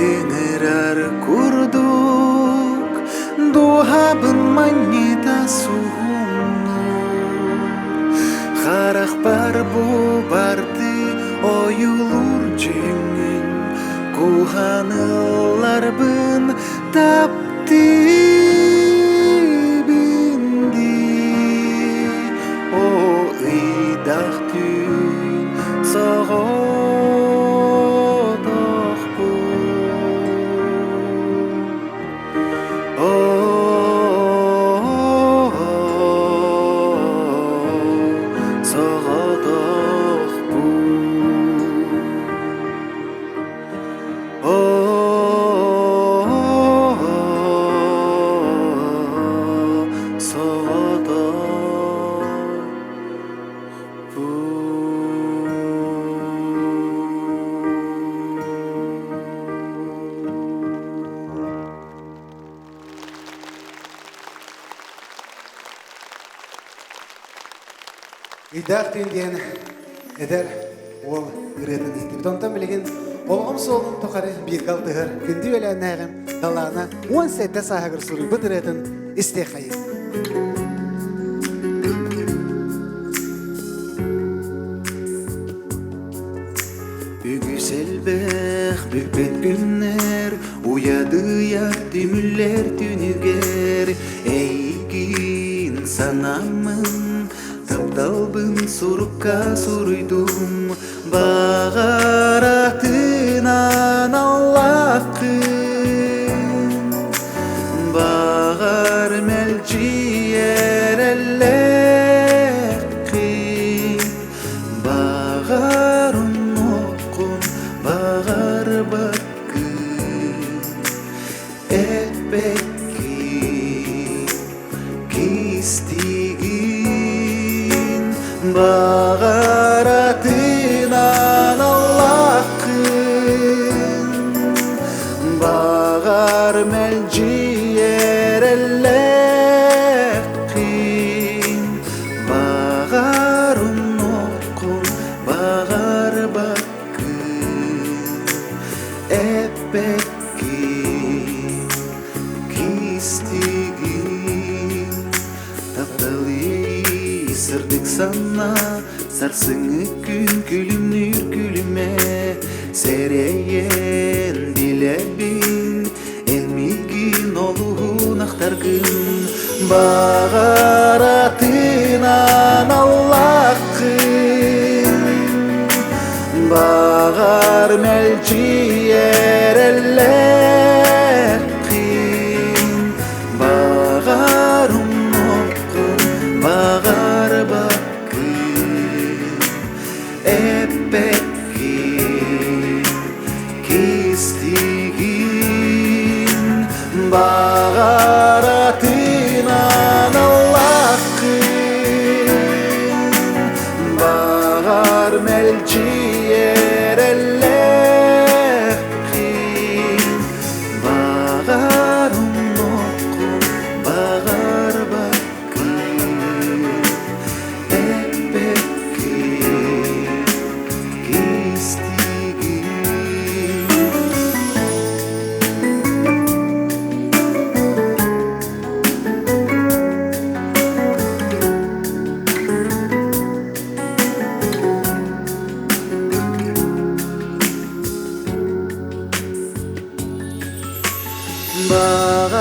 ыңырар курдук дуабын маннита сугуну харах бар бу барды оюлур жеңин куханыларбын тапты бинди түйдақтың соғытық Идақтын дейін әдәр ол үретін еді. Бұтонтан білеген олғым солғым тұқары бір қалтығыр күнді өлі нәғім талағына 10 сәтті сағығыр сұры бұд үретін істе қайын. Үгіселбәқ бүкпет күннер Уяды яқты мүллер түнігер Әйгін санамын Тапталбын сұрыққа сұрыйдым Бағаратынан Аллахын Бағар мәлчиер әлләқін Бағар ұныққын Бағар бақын Әппәкін Кистігін Бағаратынан Аллахын Бағар мәлчиер әлләқін Бағар ұныққын Бағар бақын Әппәкін Кистігін Тапталы сырдық сана Сарсыңы күн күлімнір күліме Сәрейен диләбін Әлмеген олуғын ақтарғын Бағаратынан Аллахын Бағар мәлчиер әлләқын Бағар ұныққын Бағар бақын Әппәкін Кистігін Бағаратынан Аллахын Бағар мәлчиер әлләқын Бағар ұныққын Бағар бақын Әппәкін Кистігін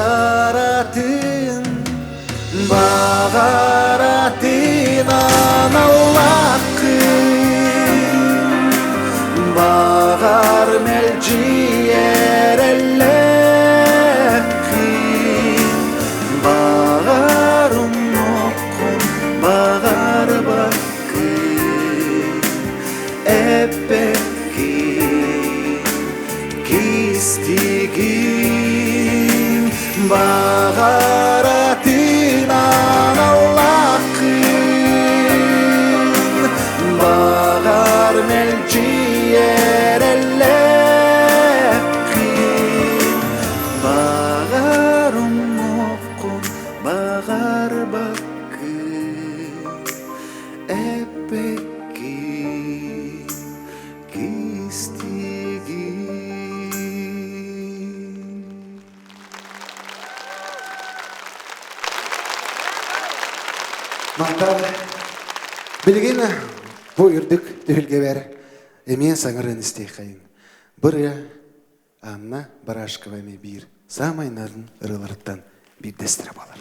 Бағаратын Бағаратынан Аллахын Бағар мәлчиер әлләқын Бағар ұныққын Бағар бақын Әппәкін Кистігін Бағаратынан Аллахын Бағар мәлчиер әлләқын Бағар ұныққын Бағар бақын Әппәкін Кистігін Мақтар, білгені бұл үрдік түхілге бәрі әмен саңырын істей қайын. Бірі Анна Барашковаме бір самайнарын ұрыларыттан бір дәстірі балар.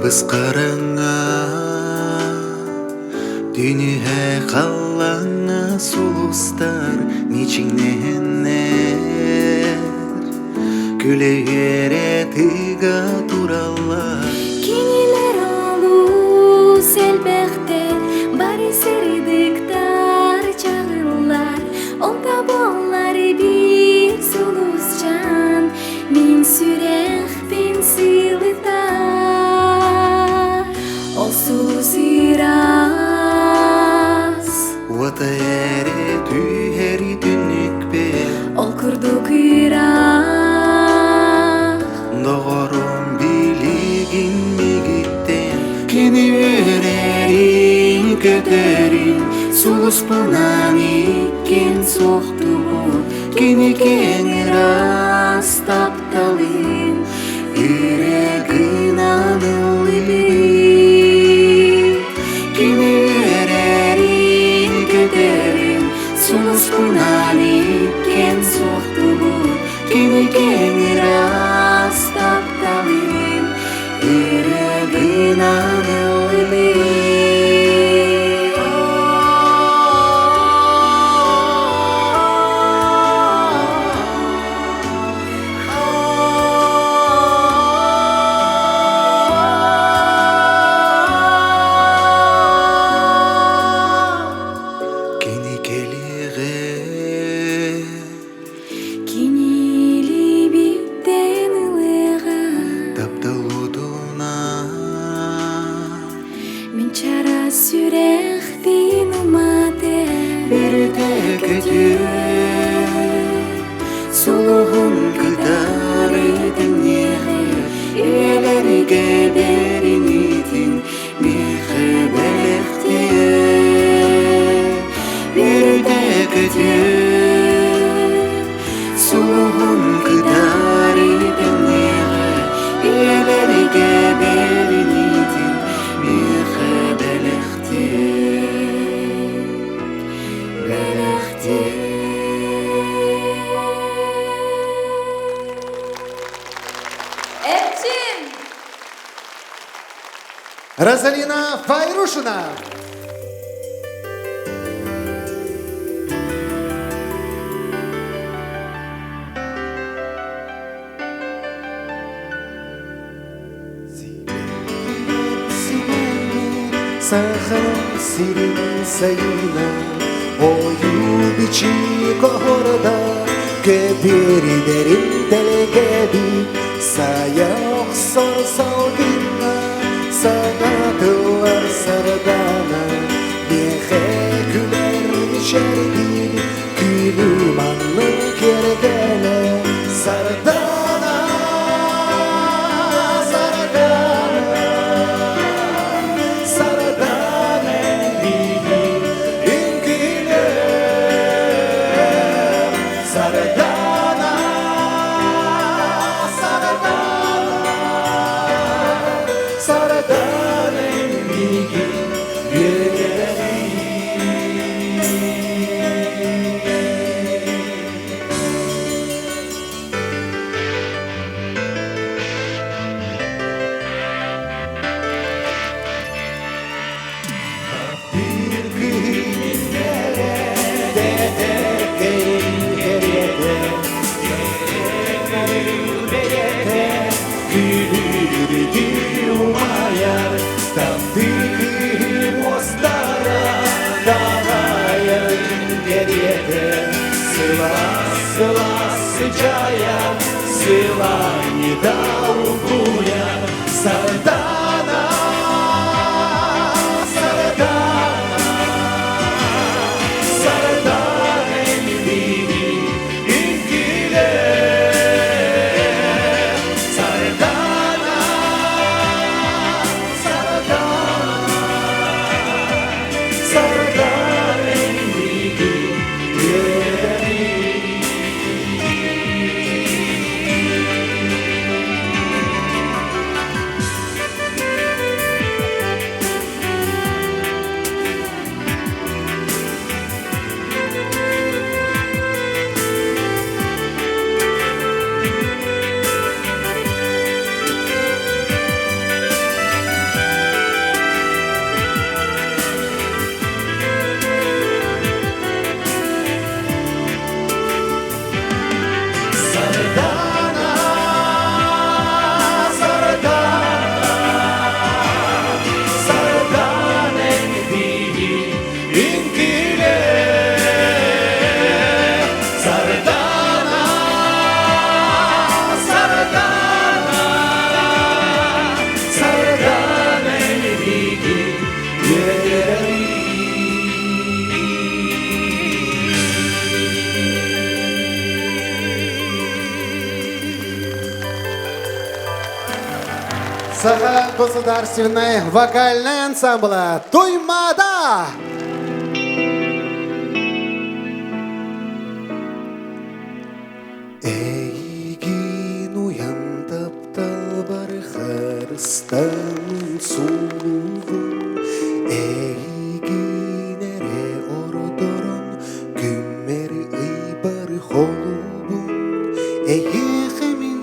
бысқараңа дүние қалаңа сұлустар ничиңненер күлегере тыга туралар Кинилер олус элбекте бары сердиктар чагылар Олда болар бир сулусчан Мин сүрехпин сылыта Ол сулусырас Уатаэре түйери түнікпе Ол курдукырас Доғорун билигин мигиттен Кени өрерин көтерин Сулуспунан иккен соқтубу Кени кеңирас тапталын Үрегин анылыбын Кени өрерин көтерин Сулуспунан иккен соқтубу Кени кеңирас тапталын Үрегин анылыбын Suluhun kıdarı dinleği Eğlerge derinitin Mihe belektiye Bir de kötü Suluhun kıdarı dinleği Eğlerge derinitin Mihe belektiye Розалина Файрушина. Сахаром сирин сайына Ою бичи kohorda Köpiri derin telegebi Sayok sor salgına Sanatlar sardana Mihe güler içerdi Külüm anlı kerdele Sardana Sardana Sardana Envigi İnkile Sardana Sardana Envigi Sıcaya, sıla недолгуя, Сардана, Сардана, Сардана, Envigi, İnkile, Sardana, Sardana, Sardana, Envigi, Саха государственная вокальная ансамбля «Туймада». Эйгин уяндап талбар харыстан сулугун, эйгин эре ордорон күммер ыйбар холубун, эйхемин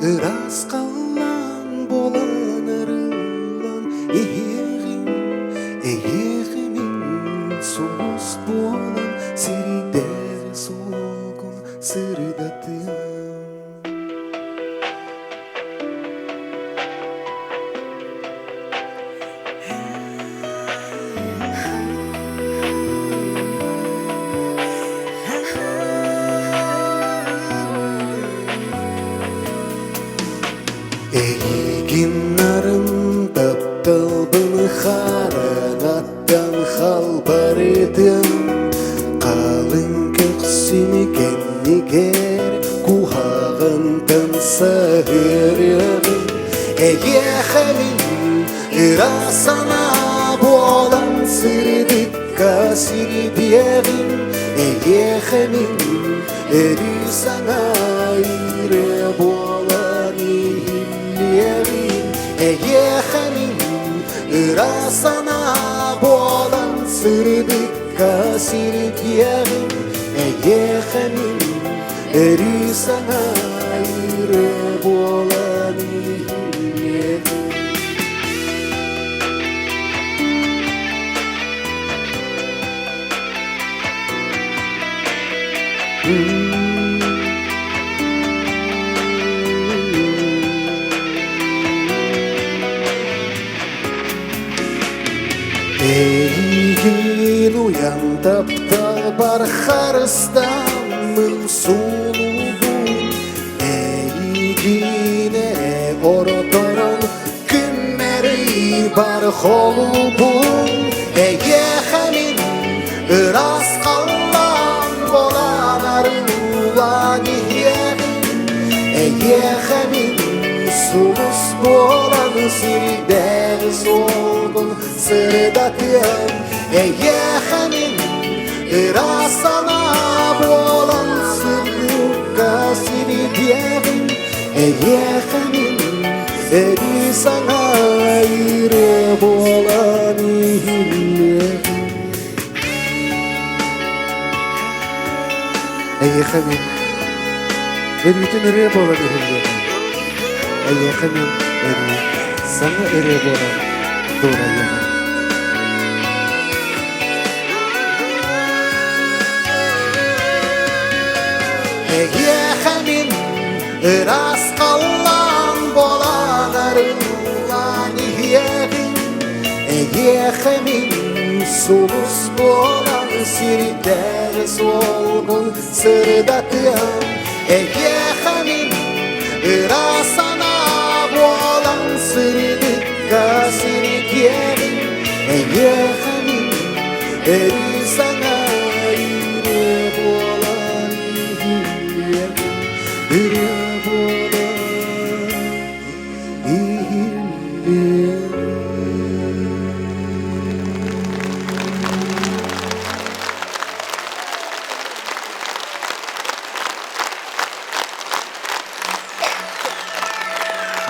ырас каллан болан арылан, эйхемин сулус болан сиридер солгун сырдатым. Эйгиннарын тапталбын харанаттан халбарытым, қалың көксіні кеннигер кухағынтын сағырығым. Эйехемин ырасана болан сырдыкка сиридегім, эйехемин эрисана ире болан ihillегім. Эйехемин ырасана болан сырдыкка сиридегім, эйехемин эрисана ире болан ihillегім. Эйгин уяндап талбар харыстанмын сулугун, эйгин эре ордорон күммери бар холубун, эйехемин ырас каллан болан арылан ихегим, эйехемин сулус болан сиридер солгун сырдатым. Эйехемин ырасана болан сырдыкка сиридегим, эйехемин эрисана ире болан ихиллегим. Эйехемин эритин ире болан ихиллегим, эйехемин эри сана ире болан дурайым. Эйехемин ырас каллан болан арылан ихегим, эйехемин сулус болан сиридер солгун сырдатым. Эйехемин ырасана болан сырдыкка сиридегим, эйехемин эрисана ире болан ihillегим, ире болан ihillегим.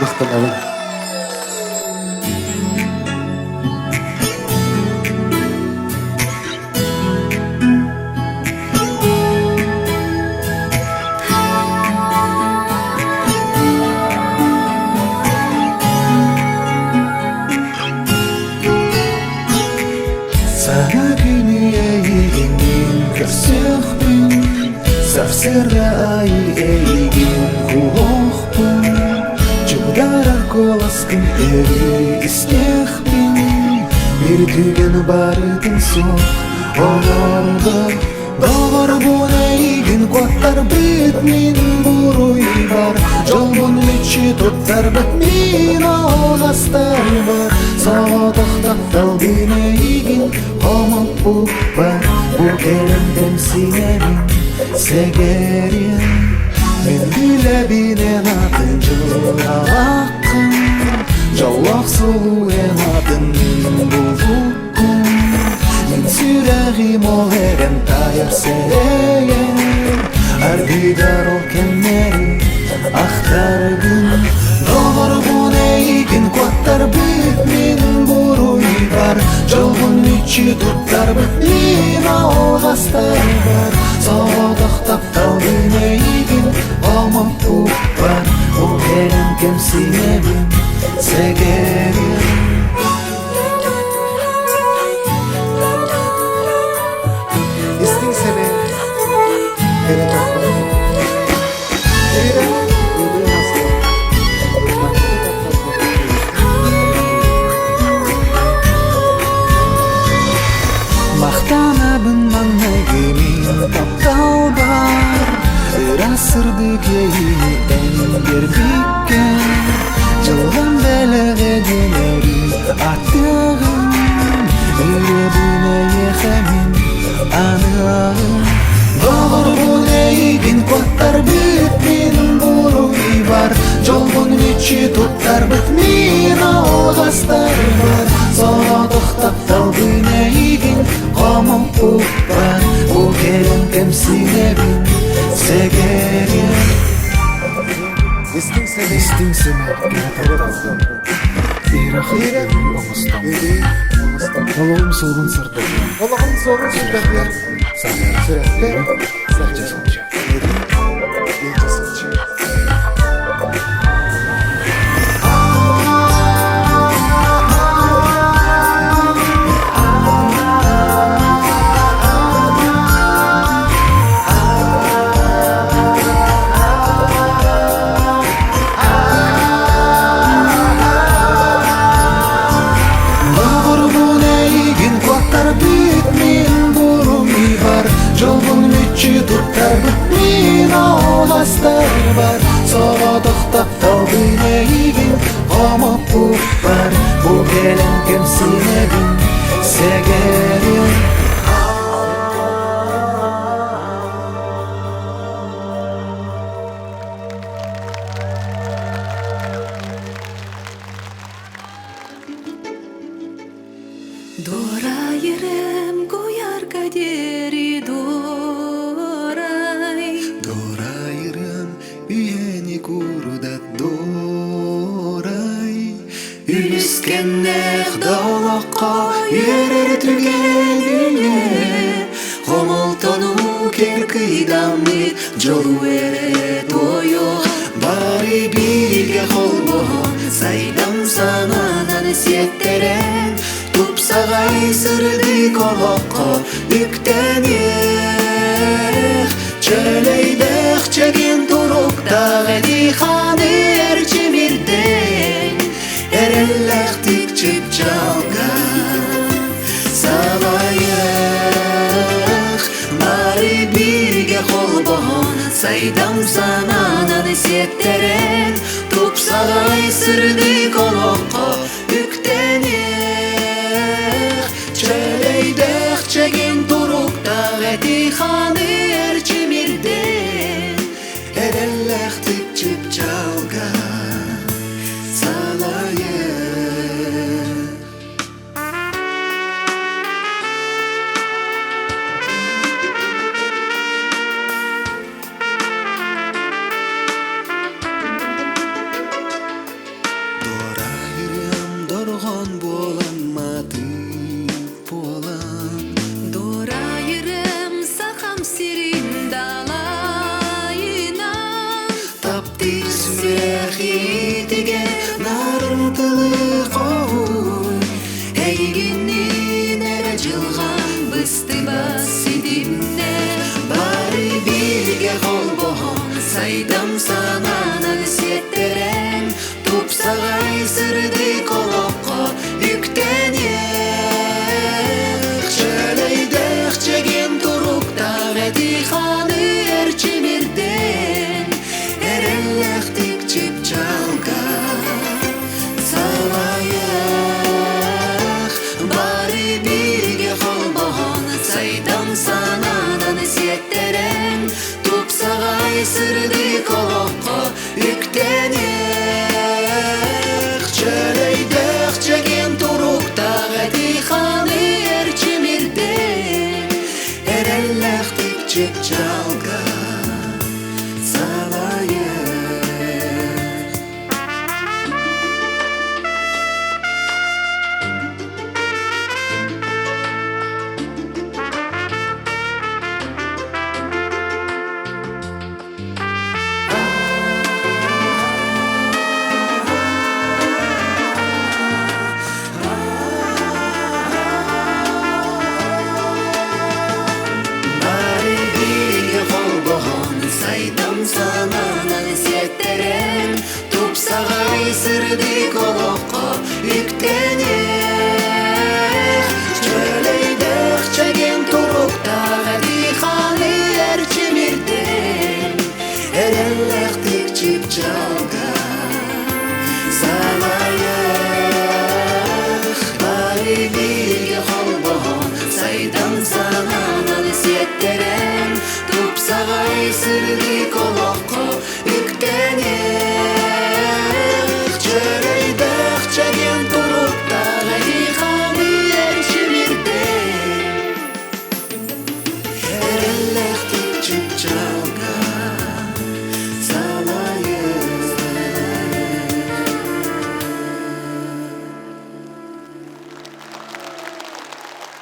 Мақтанамын. Sana güneyin körsüğün, safsıray eygin kuğuğun, Чудаrar коласкын эри истехпин, бир түйген барытын соқ, оларды Долар буна игин коттар бит мин буруй бар, Жолбун личи туттар бит мин олғастар бар, Соғытықтақ талбине игин қомып бұ бар, Бұ келімден синерин, сегерин, Мен билебинен атын жылағақын, мүчі туттар бүтнен алғастар бар. Соғықтап талдың егін қамып бұқ бар. Ол келін кемсіне бін сегерін. Истин сені Hele kapı Hele Öbür nasıl Мақтанабын маңнагымен таптау бар. Ырасырды кейіні әңгер беккен. Жылған бәліғе денері аттығын. Үрі бұны ехәмін анығын. Doğur bu neygin kottar bitmin buruy var. Jolgun içi tuttar bitmin ağastar var. Soğuduqtap taldı neygin qamım var. Bu kelin kemsine bin segerin. İstin seni İstin seni İrak omustam. Oğlum sorun sırdı. Allah'ın sorun sürdükler Sürekli Sadece sonucu. Gece sıçı Tuttar bitmin ağastar var. Soğuduqtap taldı neygin qamıp buq var. Bu gelin kemsine bin segerin. Dorayırım koyar kaderi Dorayırım üyeni kurudat doray. Üskenneh dağlaqqa yerer tügenine. Qomultonu kerkidamit jolu eret oyoq. Bari bilge qolboğun saydam sananan setteren. Tupsagay sırdı koloqqa üktenir. Çöleydek çegin turukta gedi xanı erçimirden. Erellektik çıp çalgan salayıq. Bari birge qolboğun saydam sananan setteren. Tupsagay sırdı koloqqa üktenir. Çöleydek çegin turukta gedi xanı erçimirden. Erellektik çıp çalgan salayıq. Dorayırım dorğon bolan matip bolan. Dorayırım sakam sirin dalayınan. Taptır süreğitige narıntılı qoğuy. Eyginin eracılgan bısты basidimne. Bari bilge qolboğun Saydam sananan setteren. Tupsagay sırdı koloqqa üktenir. Çöleydek çegin turukta gedi xanı erçimirden. Erellektik çıp çalgan salayıq. Bari bilge qolboğun saydam sananan setteren. Tupsagay sırdı koloqqa üktenir. Çöleydek çegin turukta gedi xanı erçimirden. Erellektik çıp çalgan salayıq.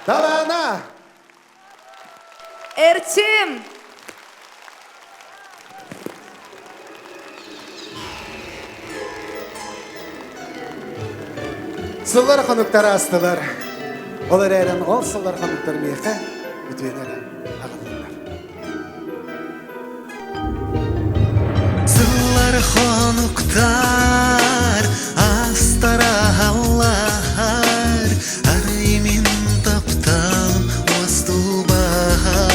Талана! Эрчим! Сыллар хануктары астылар. Олар әрін ол сыллар хануктар мейқі үтвенер ағылындар. Сыллар хануктар астара аллар арымин таптам остубахат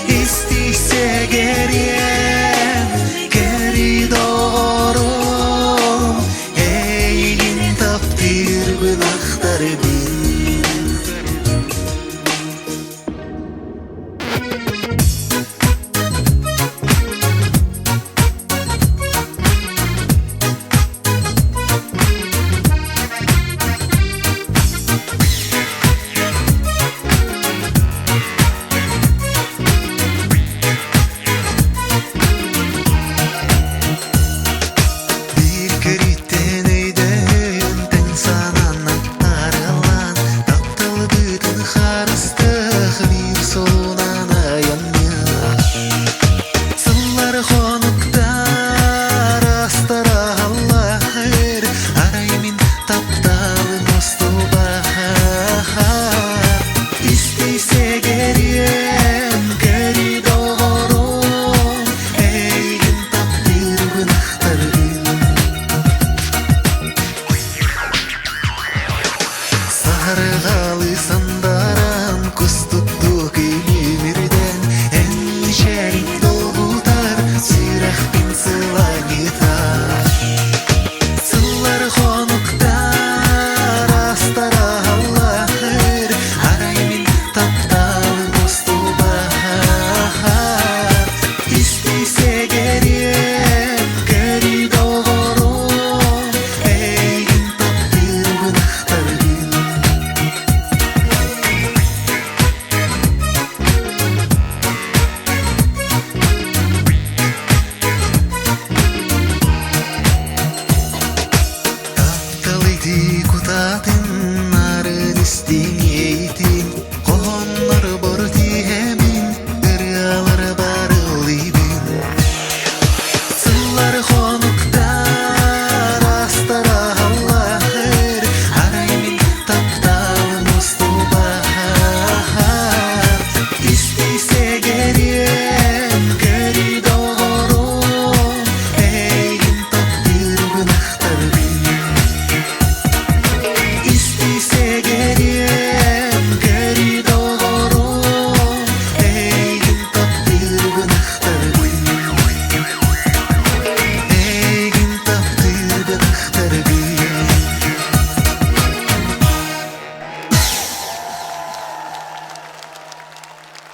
истисе керем керидорум эйгин таптыр бынахтар бин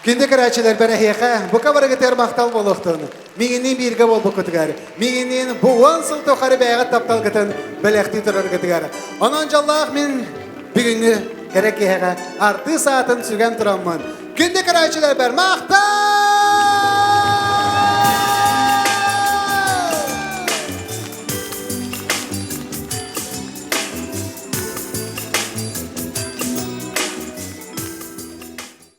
Күнде карачылар бәрі хеқа, бұқа бары кетер мақтал болуқтың. Мегеннен бірге бол бұл күтігар. Мегеннен бұған сыл тоқары бәйға таптал кетін бәләқті тұрар кетігар. Онан жаллақ мен бүгінгі керек хеқа арты саатын сүген тұрамын. Күнде карачылар бәрі мақтал!